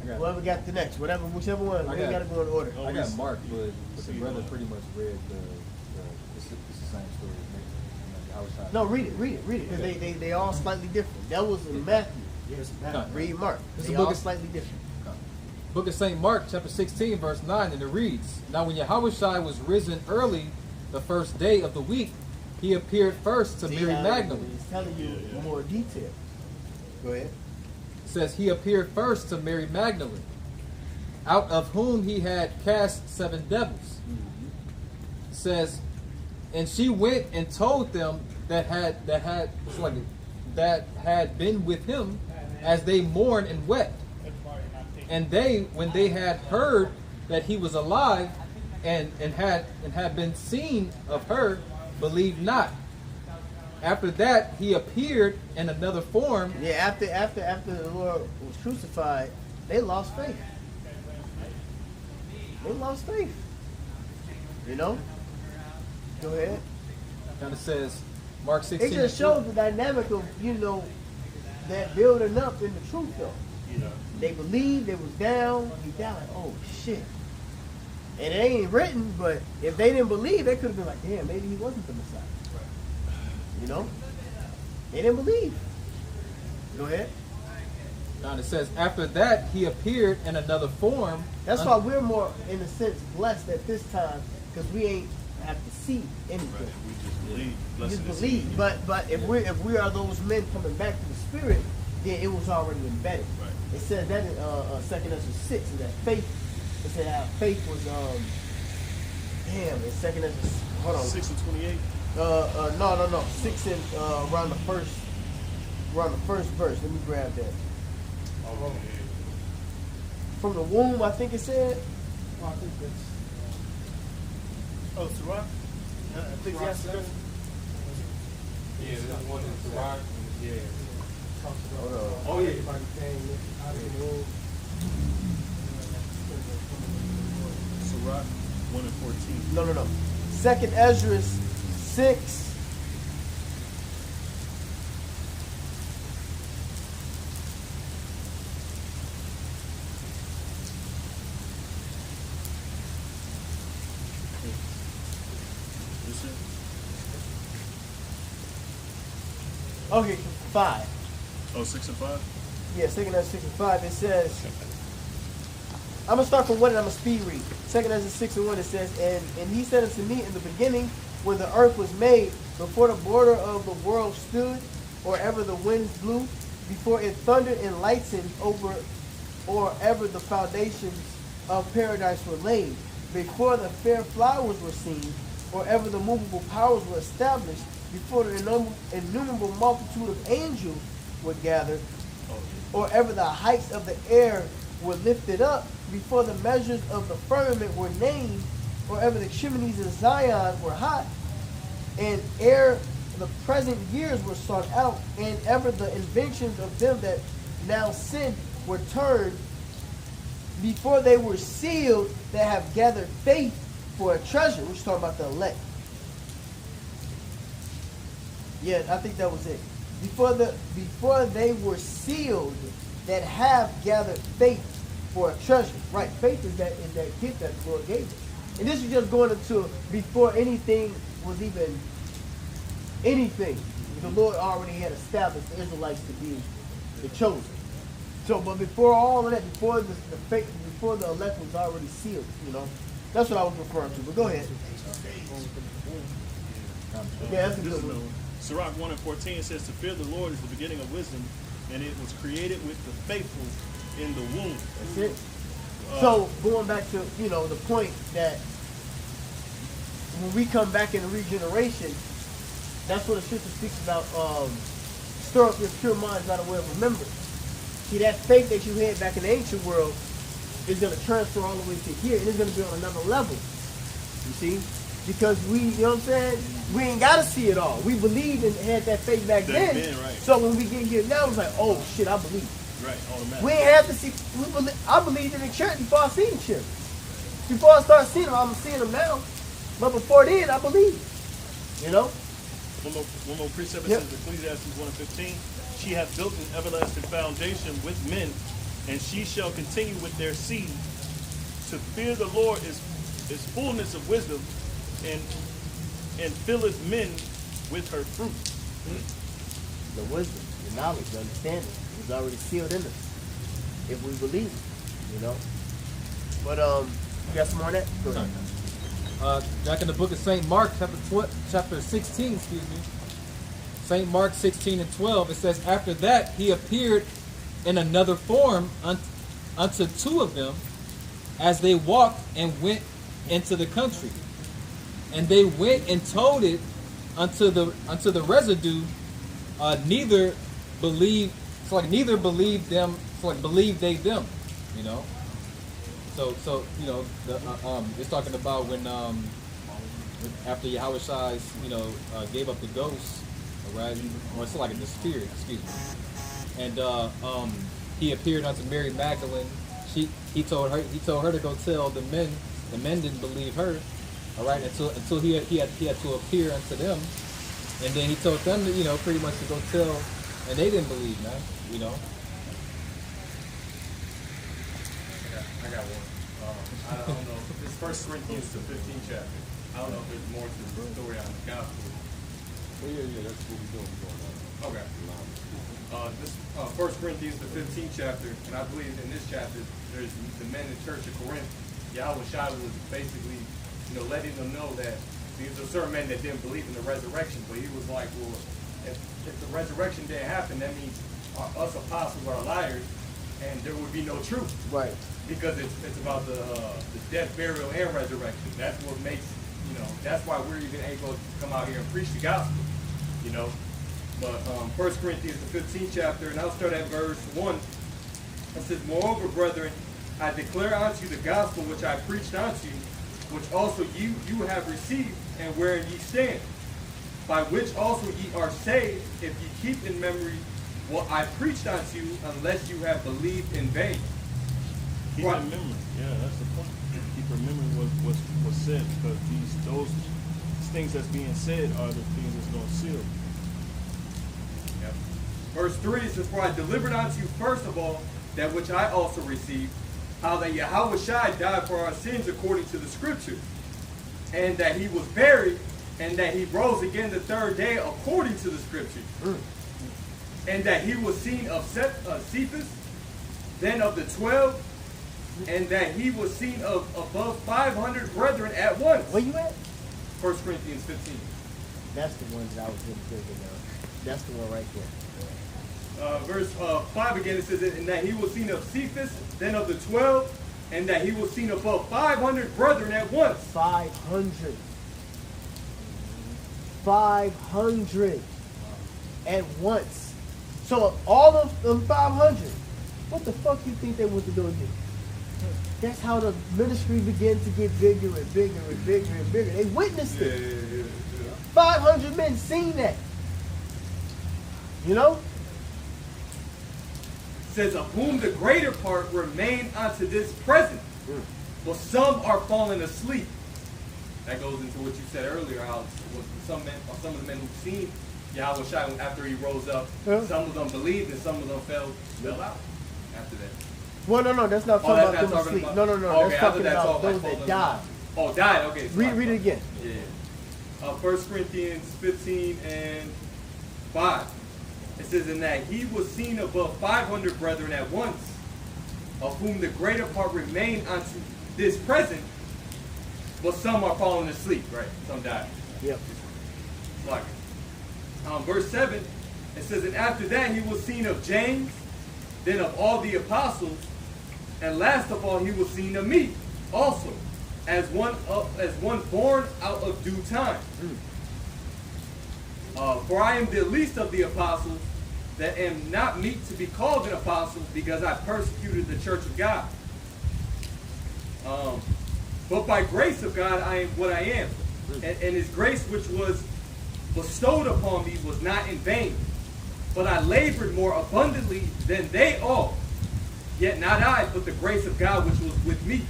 Whoever got the next, whichever one, we gotta go in order. I got Mark, but the brother pretty much read it's the same story. Outside. No, read it, because they all slightly different. That was in Matthew. Yes, Read Mark. This They is book all of- slightly different. Book of St. Mark, chapter 16, verse 9, and it reads, Now when Yahushua was risen early the first day of the week, he appeared first to See Mary how Magdalene. He's telling you more detail. Go ahead. It says he appeared first to Mary Magdalene, out of whom he had cast 7 devils. It says, and she went and told them that had been with him, as they mourned and wept. And they, when they had heard that he was alive and had been seen of her, believed not. After that, he appeared in another form. Yeah, after the Lord was crucified, they lost faith. They lost faith. You know? Go ahead. And it says, Mark 16. It just shows the dynamic of, that building up in the truth, though. They believed, they was down, you down like, oh shit. And it ain't written, but if they didn't believe, they could have been like, damn, maybe he wasn't the Messiah. You know? They didn't believe. Go ahead. And it says, after that, he appeared in another form. That's why we're more, in a sense, blessed at this time, because we ain't have to see anything. Right. We just believe. We Blessed just is believe. he. But if we are those men coming back to the Spirit, then it was already embedded. Right. It says that in 2 Ezra 6, and that faith, it said how faith was, in 2 Ezra, hold on. 6 and 28. No. 6 and, around the first verse. Let me grab that. Oh, From the womb, I think it said. I think that's. Sirach? Ecclesiastes. Yeah, there's one in Sirach. Yeah. Hold on. Oh, yeah. Everybody came out of the womb. Sirach 1 and 14. No. 2 Ezra 6. sin? Okay, 5. Oh, 6 and 5? Yeah, 2 Ezra 6 and 5. It says, I'm going to start from 1 and I'm going to speed read. 2 Ezra 6 and 1, it says, and he said unto me in the beginning, when the earth was made, before the border of the world stood, or ever the winds blew, before it thundered and lightened over, or ever the foundations of paradise were laid, before the fair flowers were seen, or ever the movable powers were established, before the innumerable multitude of angels were gathered, or ever the heights of the air were lifted up, before the measures of the firmament were named, or ever the chimneys of Zion were hot, and ere the present years were sought out, and ever the inventions of them that now sin were turned, before they were sealed that have gathered faith for a treasure. We're just talking about the elect. Yeah, I think that was it. Before they were sealed that have gathered faith for a treasure. Right, faith is that gift that the Lord gave us. And this is just going into before anything was even anything. The Lord already had established the Israelites to be the chosen. So, but before all of that, before the faith, before the elect was already sealed, that's what I was referring to. But go ahead. Yeah, that's a good one. Sirach 1 and 14 says, to fear the Lord is the beginning of wisdom, and it was created with the faithful in the womb. That's it. So going back to the point that when we come back in the regeneration, that's what the scripture speaks about. Stir up your pure minds by the way of remembrance. See, that faith that you had back in the ancient world is going to transfer all the way to here, and it's going to be on another level. You see? Because we, what I'm saying? We ain't got to see it all. We believed and had that faith back then. Right. So when we get here now, it's like, oh shit, I believe. Right, automatic. We ain't have to see. I believed in the church before I seen the church. Before I start seeing them, I'm seeing them now. But before then, I believed. One more precept says Ecclesiastes 1 and 15. She hath built an everlasting foundation with men, and she shall continue with their seed. To fear the Lord is fullness of wisdom, and filleth men with her fruit. The wisdom, the knowledge, the understanding is already sealed in us if we believe, But you got some more on that? Go ahead. Back in the book of St. Mark, chapter 16, St. Mark 16 and 12, it says, after that he appeared in another form unto two of them, as they walked and went into the country. And they went and told it unto the residue, neither believed them, believed they them, So it's talking about when after Yahushua gave up the ghost, right? Or it's like the spirit, excuse me. And he appeared unto Mary Magdalene. He told her to go tell the men. The men didn't believe her. All right, until he had to appear unto them, and then he told them to pretty much to go tell, and they didn't believe, man. I got one. I don't know. It's 1 Corinthians the 15th chapter. I don't know if there's more to the story on the gospel. Well, yeah, that's what we're doing. Okay. This 1 Corinthians the 15th chapter, and I believe in this chapter, there's the men in the church of Corinth. Yahushua was basically, letting them know that there were certain men that didn't believe in the resurrection, but he was like, well, if the resurrection didn't happen, that means us apostles are liars, and there would be no truth. Right. Because it's about the death, burial, and resurrection. That's what makes, that's why we're even able to come out here and preach the gospel, But 1 Corinthians, the 15th chapter, and I'll start at verse 1. It says, moreover, brethren, I declare unto you the gospel which I preached unto you, which also you have received, and wherein ye stand, by which also ye are saved, if ye keep in memory what I preached unto you, unless you have believed in vain. Keep remembering. Yeah, that's the point. Keep remembering what was said, because those things that's being said are the things that's going to seal. Yep. Verse 3 says, for I delivered unto you first of all that which I also received, how that Yahushua died for our sins according to the scriptures, and that he was buried, and that he rose again the third day according to the scriptures, and that he was seen of Cephas, then of the 12, and that he was seen of above 500 brethren at once. Where you at? 1 Corinthians 15. That's the ones I was thinking of. That's the one right there. Verse 5 again, it says, and that he was seen of Cephas, then of the 12, and that he was seen above 500 brethren at once. 500. 500 at once. So all of them 500, what the fuck you think they went to do here? That's how the ministry began to get bigger and bigger and bigger and bigger. They witnessed it. 500 men seen that. You know? Says, of whom the greater part remain unto this present, but some are fallen asleep. That goes into what you said earlier, how some of the men who've seen Yahweh Shai after he rose up, some of them believed and some of them fell out after that. Well, no, that's not talking about them talking asleep. about- No, Okay, that's I talking thought that's about all those like that died. Oh, died. Okay. Read it again. Yeah. 1 Corinthians 15 and 5. It says, in that he was seen above 500 brethren at once, of whom the greater part remain unto this present, but some are fallen asleep, right? Some died. Yep. Like it. Verse 7, it says, and after that he was seen of James, then of all the apostles, and last of all he was seen of me also, as one born out of due time. For I am the least of the apostles, that am not meet to be called an apostle, because I persecuted the church of God. But by grace of God I am what I am, and his grace which was bestowed upon me was not in vain, but I labored more abundantly than they all. Yet not I, but the grace of God which was with me.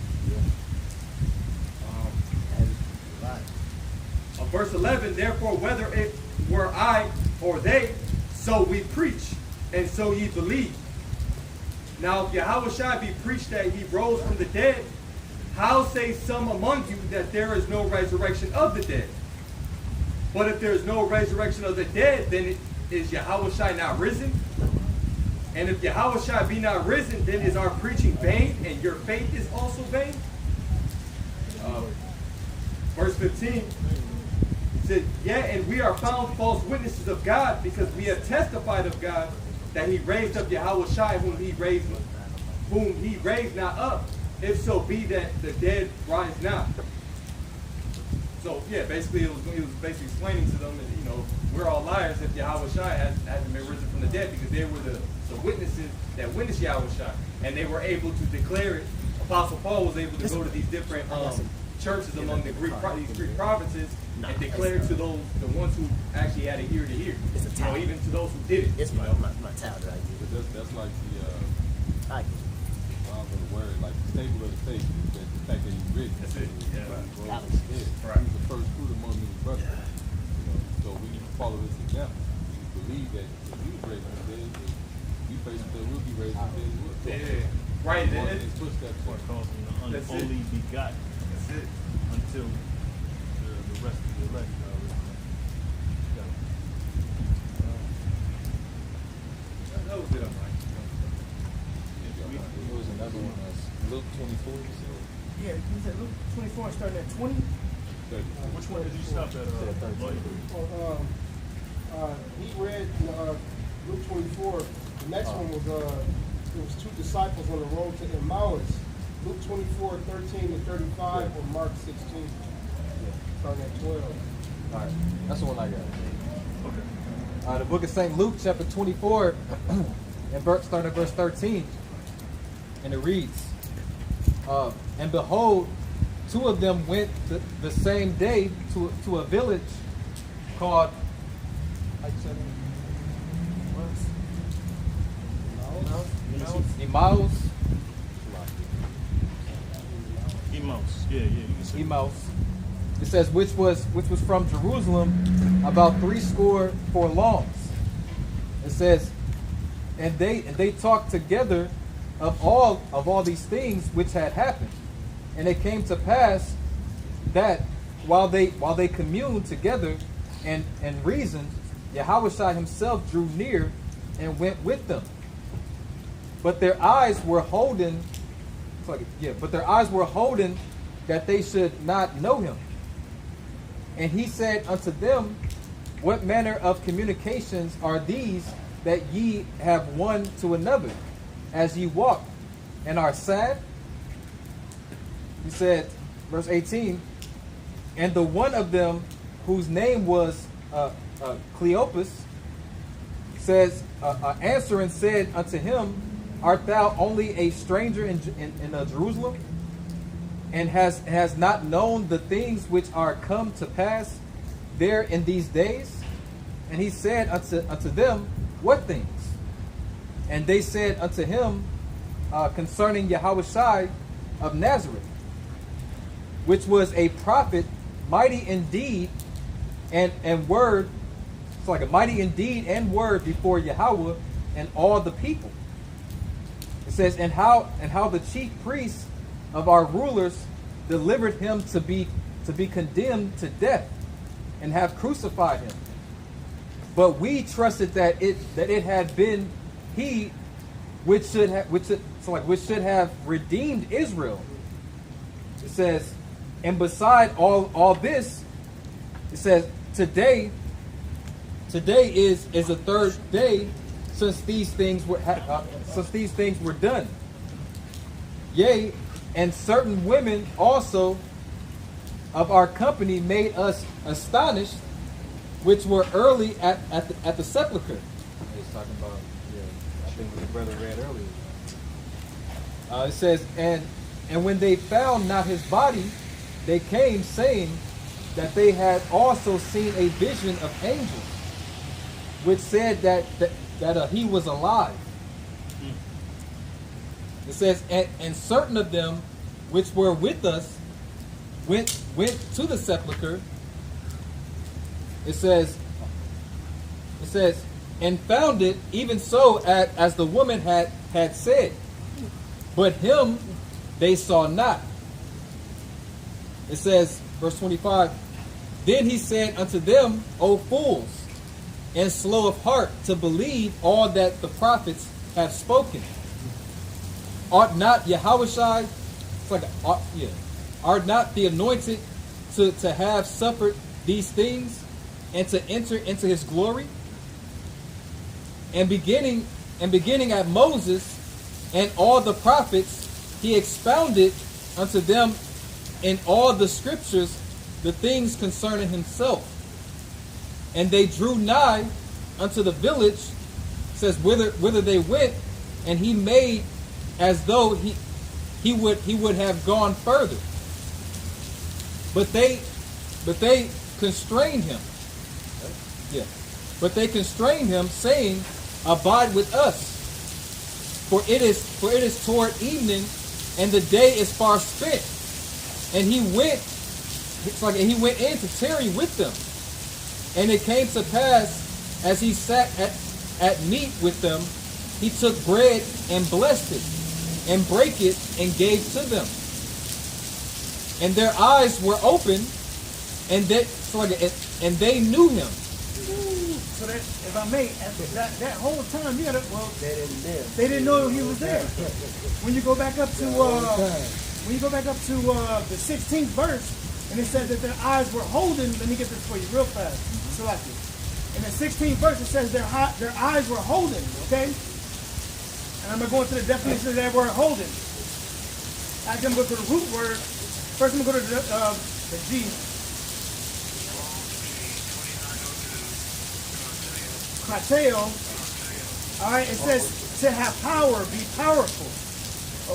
Verse 11, therefore whether it were I or they, so we preach, and so ye believe. Now if Yahweh Shai be preached that he rose from the dead, how say some among you that there is no resurrection of the dead? But if there is no resurrection of the dead, then is Yahweh Shai not risen? And if Yahweh Shai be not risen, then is our preaching vain, and your faith is also vain? Verse 15 said, yeah, and we are found false witnesses of God, because we have testified of God that he raised up Yahweh Shai, whom he raised not up, if so be that the dead rise not. So yeah, basically it was basically explaining to them that, you know, we're all liars if Yahweh Shai hasn't been risen from the dead, because they were the witnesses that witnessed Yahweh Shai, and they were able to declare it. Apostle Paul was able to go to these different churches among these Greek provinces and declare to those, the ones who actually had an ear to hear, you know, even to those who didn't. It's my child that I use. But that's like the I get I don't know the word, like the staple of the faith is that the fact that he's rich. That's it. Yeah. Right. Right. He's the first fruit among many brothers. You know, so we need to follow his example. We believe that if he was raised from the dead, we face that we'll be raised from the dead. Yeah. Right. His footsteps. What calls him the That's only begotten That's it. until the rest of the elect. That was it, Mike. There was another one that's Luke 24, you said? Yeah, you said Luke 24 starting at 20. Which one did you stop at? He read Luke 24. The next one was it was two disciples on the road to Emmaus. Luke 24, 13 to 35, or Mark 16, starting at 12. All right, that's the one I got. Okay. The book of St. Luke, chapter 24, and starting at verse 13, and it reads, and behold, two of them went the same day to a village called, how you say that? Emmaus. Yeah, you can say Emmaus. It says which was from Jerusalem about 80 furlongs. It says, and they talked together of all these things which had happened. And it came to pass that while they communed together and reasoned, Yahushua himself drew near and went with them. But their eyes were holden, that they should not know him. And he said unto them, what manner of communications are these that ye have one to another, as ye walk, and are sad? He said, verse 18, and the one of them, whose name was Cleopas, says, answering said unto him, art thou only a stranger in Jerusalem, and has not known the things which are come to pass there in these days? And he said unto them, what things? And they said unto him, concerning Yahushua of Nazareth, which was a prophet, mighty in deed and word. It's like a mighty in deed and word before Yahweh and all the people. It says, and how the chief priests of our rulers delivered him to be condemned to death, and have crucified him. But we trusted that it had been he which should have redeemed Israel. It says, and beside all this, it says, today is the third day since these things were done. Yea, and certain women also of our company made us astonished, which were early at the sepulchre. He's talking about, I think what the brother read earlier. It says, and when they found not his body, they came saying that they had also seen a vision of angels, which said that he was alive. It says, and certain of them which were with us went to the sepulchre. It says, and found it even so as the woman had said, but him they saw not. It says, verse 25, then he said unto them, O fools, and slow of heart to believe all that the prophets have spoken. Art not Yahushua, art not the anointed to have suffered these things and to enter into his glory? And beginning at Moses and all the prophets, he expounded unto them in all the scriptures the things concerning himself. And they drew nigh unto the village, says whither they went, and he made as though he would have gone further. But they constrained him. Yeah. But they constrained him, saying, abide with us, for it is toward evening, and the day is far spent. And he went in to tarry with them. And it came to pass, as he sat at meat with them, he took bread and blessed it, and brake it, and gave to them. And their eyes were open, and they knew him. So that, if I may, that whole time, they didn't know he was there. When you go back up to the 16th verse, and it says that their eyes were holding. Let me get this for you real fast. Select it. In the 16th verse, it says their eyes were holding. Okay, and I'm gonna go into the definition of that word holding. Actually, I'm going to go to the root word. First, I'm going to go to the G. Krateo. All right, it says to have power, be powerful.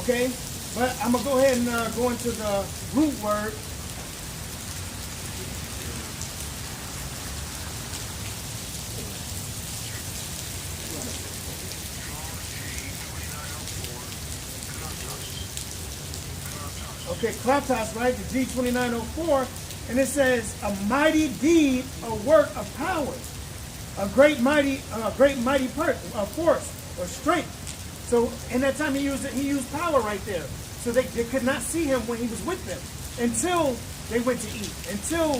Okay, but I'm gonna go ahead and go into the root word. Okay, kratos, right? The G2904, and it says a mighty deed, a work of power. A great mighty force or strength. So in that time he used power right there. So they could not see him when he was with them until they went to eat until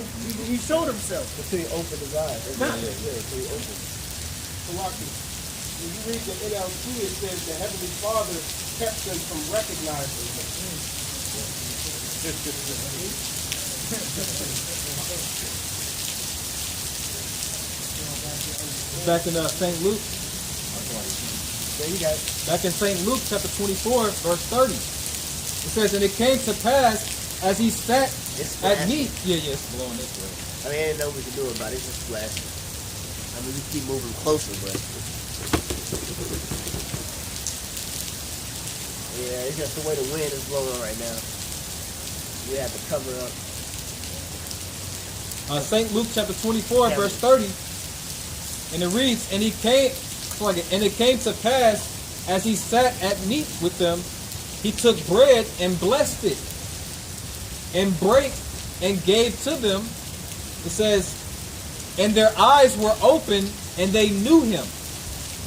he showed himself. Until he opened his eyes. Huh? Yeah, until he opened. Salaki. When you read the NLT, it says the Heavenly Father kept them from recognizing him. Back in St. Luke. There you go. Back in St. Luke chapter 24, verse 30. It says, and it came to pass as he sat It's at flashing. meat. Yeah, it's blowing this way. I mean, ain't nothing we can do about it. It's just flashing. I mean, we keep moving closer, but yeah, it's just the way the wind is blowing right now. We have to cover up. St. Luke chapter 24, Yeah. verse 30. And it reads, and it came to pass as he sat at meat with them, he took bread and blessed it, and brake and gave to them. It says, and their eyes were open, and they knew him.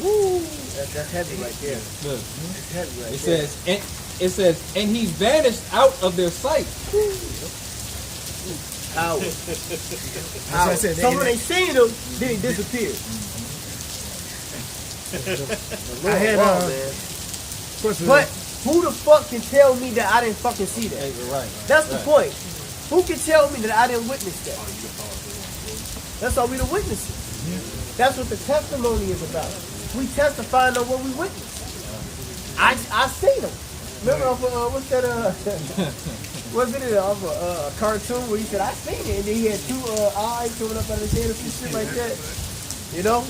Woo! That's heavy right there. Look, It's heavy right it there. says, and he vanished out of their sight. Power. That's Power. what I said. So when they seen him, then he disappeared. I had, Wow, of man. course, But who the fuck can tell me that I didn't fucking see that? Hey, you're right. That's the Right. point. Who can tell me that I didn't witness that? That's all we the witnesses. That's what the testimony is about. We testify on what we witness. I seen them. Remember off of, what's that, wasn't it off a cartoon where he said, I seen it, and then he had two eyes coming up out of his head or some shit like that. You know?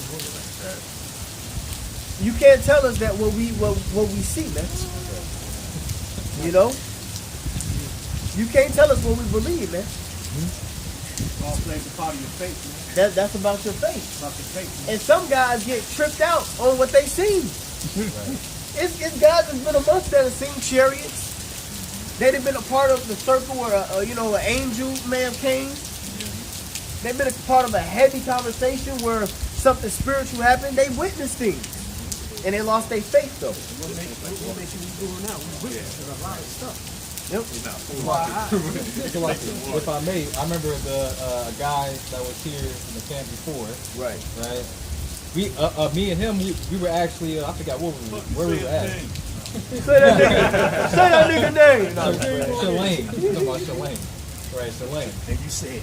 You can't tell us that what we see, man. You know? You can't tell us what we believe, man. All plays a part of your faith, man. That's about your faith. About your faith, man. And some guys get tripped out on what they seen. It's guys that's been amongst that have seen chariots. They've been a part of the circle where an angel may have came. They've been a part of a heavy conversation where something spiritual happened. They witnessed things. And they lost their faith though. What makes you doing now? We witness a lot of stuff. Yep. If I may, I remember the guy that was here in the camp before, Right. right? We, me and him, we were actually, I forgot where we were at. Say that nigga name. Shalane. Talking about Shalane. Right, Shalane. And you said.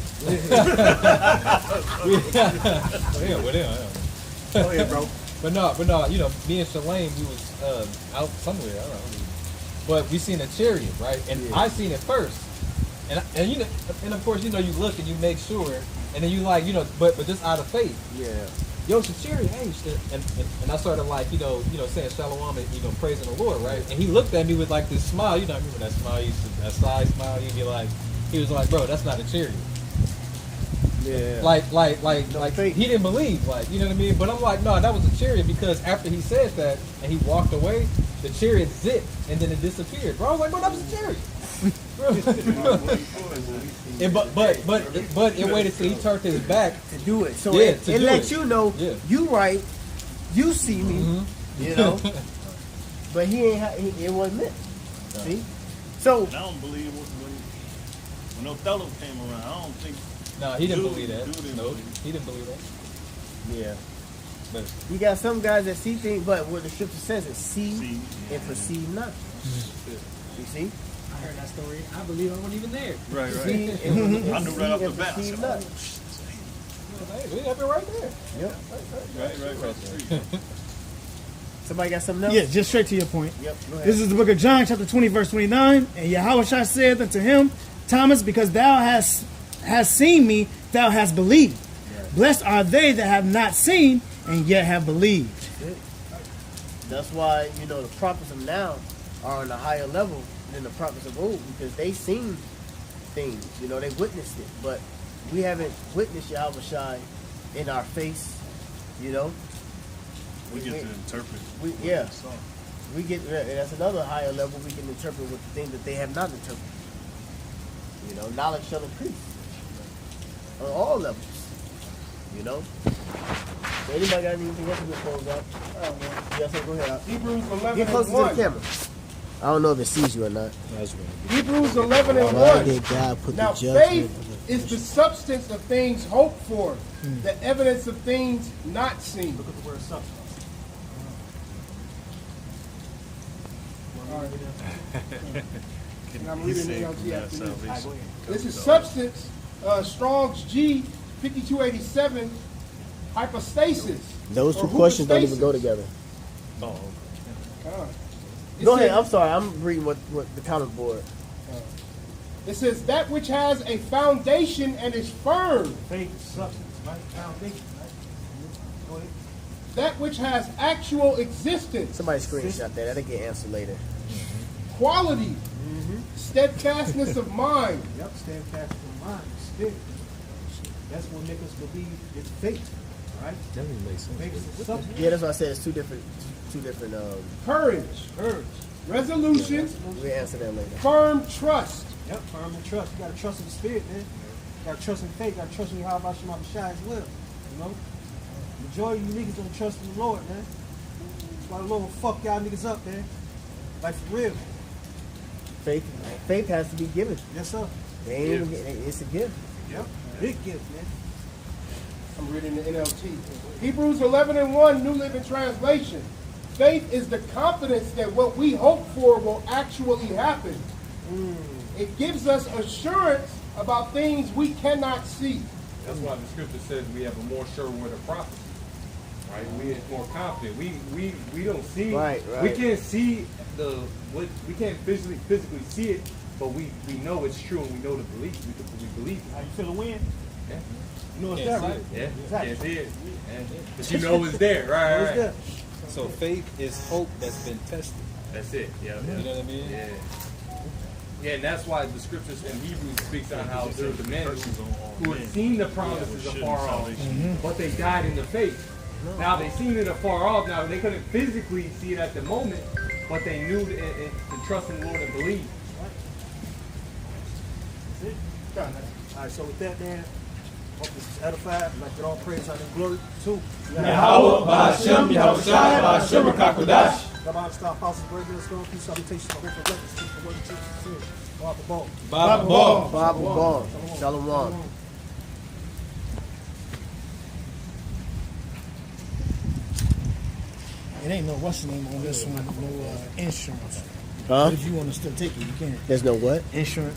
Yeah, with him. Go ahead, bro. But no, me and Shalane, we was out somewhere, I don't know. But we seen a chariot, right? And I seen it first. And of course, you look and you make sure, and then you like, but just out of faith. Yeah. Yo, it's a chariot, hey, and I started like, saying shalom and, praising the Lord, right? And he looked at me with like this smile, I remember that smile, that side smile, he was like, bro, that's not a chariot. Yeah. Like faith. he didn't believe, like, you know what I mean? But I'm like, no, that was a chariot, because after he said that and he walked away, the chariot zipped and then it disappeared. Bro, I was like, bro, that was a chariot. but it waited till he turned his back To do it. So Yeah, it to do lets it. you know you right, you see me, but it wasn't it. See? So And I don't believe when Othello came around, I don't think. No, he didn't Dude, believe that. dude didn't No, believe he didn't believe that. yeah. But You got some guys that see things, but what the scripture says is see See. and perceive not. You see? I heard that story. I believe I wasn't even there. Right, See and, I knew right off the bat. I perceive said, not. hey, we have it right there. Yep. Right across the street. Somebody got something else? Yeah, just straight to your point. Yep. Go ahead. This is the book of John, chapter 20, verse 29. And Yahushua said unto him, Thomas, because thou hast seen me, thou hast believed. Blessed are they that have not seen and yet have believed. That's why, the prophets of now are on a higher level than the prophets of old, because they seen things, they witnessed it. But we haven't witnessed Yahushua in our face, We get to interpret. yeah. We get, that's another higher level. We can interpret with the things that they have not interpreted. Knowledge shall increase on all levels. So anybody got anything else to close out? Yes, sir, go ahead. Hebrews 11 Get closer and to 1. the camera. I don't know if it sees you or not. Hebrews 11 and Why 1. did God put Now the judgment? faith is the substance of things hoped for, the evidence of things not seen. Look at the word substance. All right. And I'm reading the NLT after this. Go ahead. This is substance, Strong's G 5287, hypostasis. Those two or questions don't even hypostasis. go together. It Go ahead. says- I'm sorry. I'm reading what the counter board. It says that which has a foundation and is firm, Faith is substance, right? Foundation, right? Go ahead. that which has actual existence, Somebody screenshot that. That'll get answered later. quality, steadfastness of mind. Yep, stand fast in mind, spirit. That's what makes us believe it's faith, right? That doesn't make sense. Faith is a substance. Yeah, that's why I said it's two different. Courage, Courage. resolution, We'll answer that later. firm trust. Yep, firm and trust. You gotta trust in the spirit, man. You gotta trust in faith. You gotta trust in how about Shema Bashai as well. You know? Majority of you niggas don't trust in the Lord, man. That's why the Lord will fuck y'all niggas up, man. Like for real. Faith has to be given. Yes, sir. They ain't even get, it's a gift. Yep. Big gift, man. I'm reading the NLT. Hebrews 11 and 1, New Living Translation. Faith is the confidence that what we hope for will actually happen. It gives us assurance about things we cannot see. That's why the scripture says we have a more sure word of prophecy. Right? We are more confident. We don't see. Right. We can't see we can't physically see it, but we know it's true and we know the belief. We believe it. How you feel the wind? Yeah. You know it's Can't there, see right? Yeah. Exactly. Can't see it. Yeah. But you know it's there, right? Know it's right. there. So faith is hope that's been tested. That's it. Yeah. You know what I mean? Yeah. Yeah, and that's why the scriptures in Hebrews speaks on how there were the men who had seen the promises afar off, but they died in the faith. Now they seen it afar off. Now they couldn't physically see it at the moment, but they knew to trust in the Lord and believe. That's it. All right, so with that, man, hope this is edified. I'd like to get all praise out and glory too. Yahweh, Ba'ashem, Yahushai, Ba'ashem, Kakodash. God, stop houses, breaking the stone, peace, salutations, my great blessings, speak the word of Jesus. Baba Ball. Baba Ball. Bible Ball. Shalom. It ain't no what's the name on this one, no insurance. Huh? But if you want to still take it, you can. There's no what? Insurance.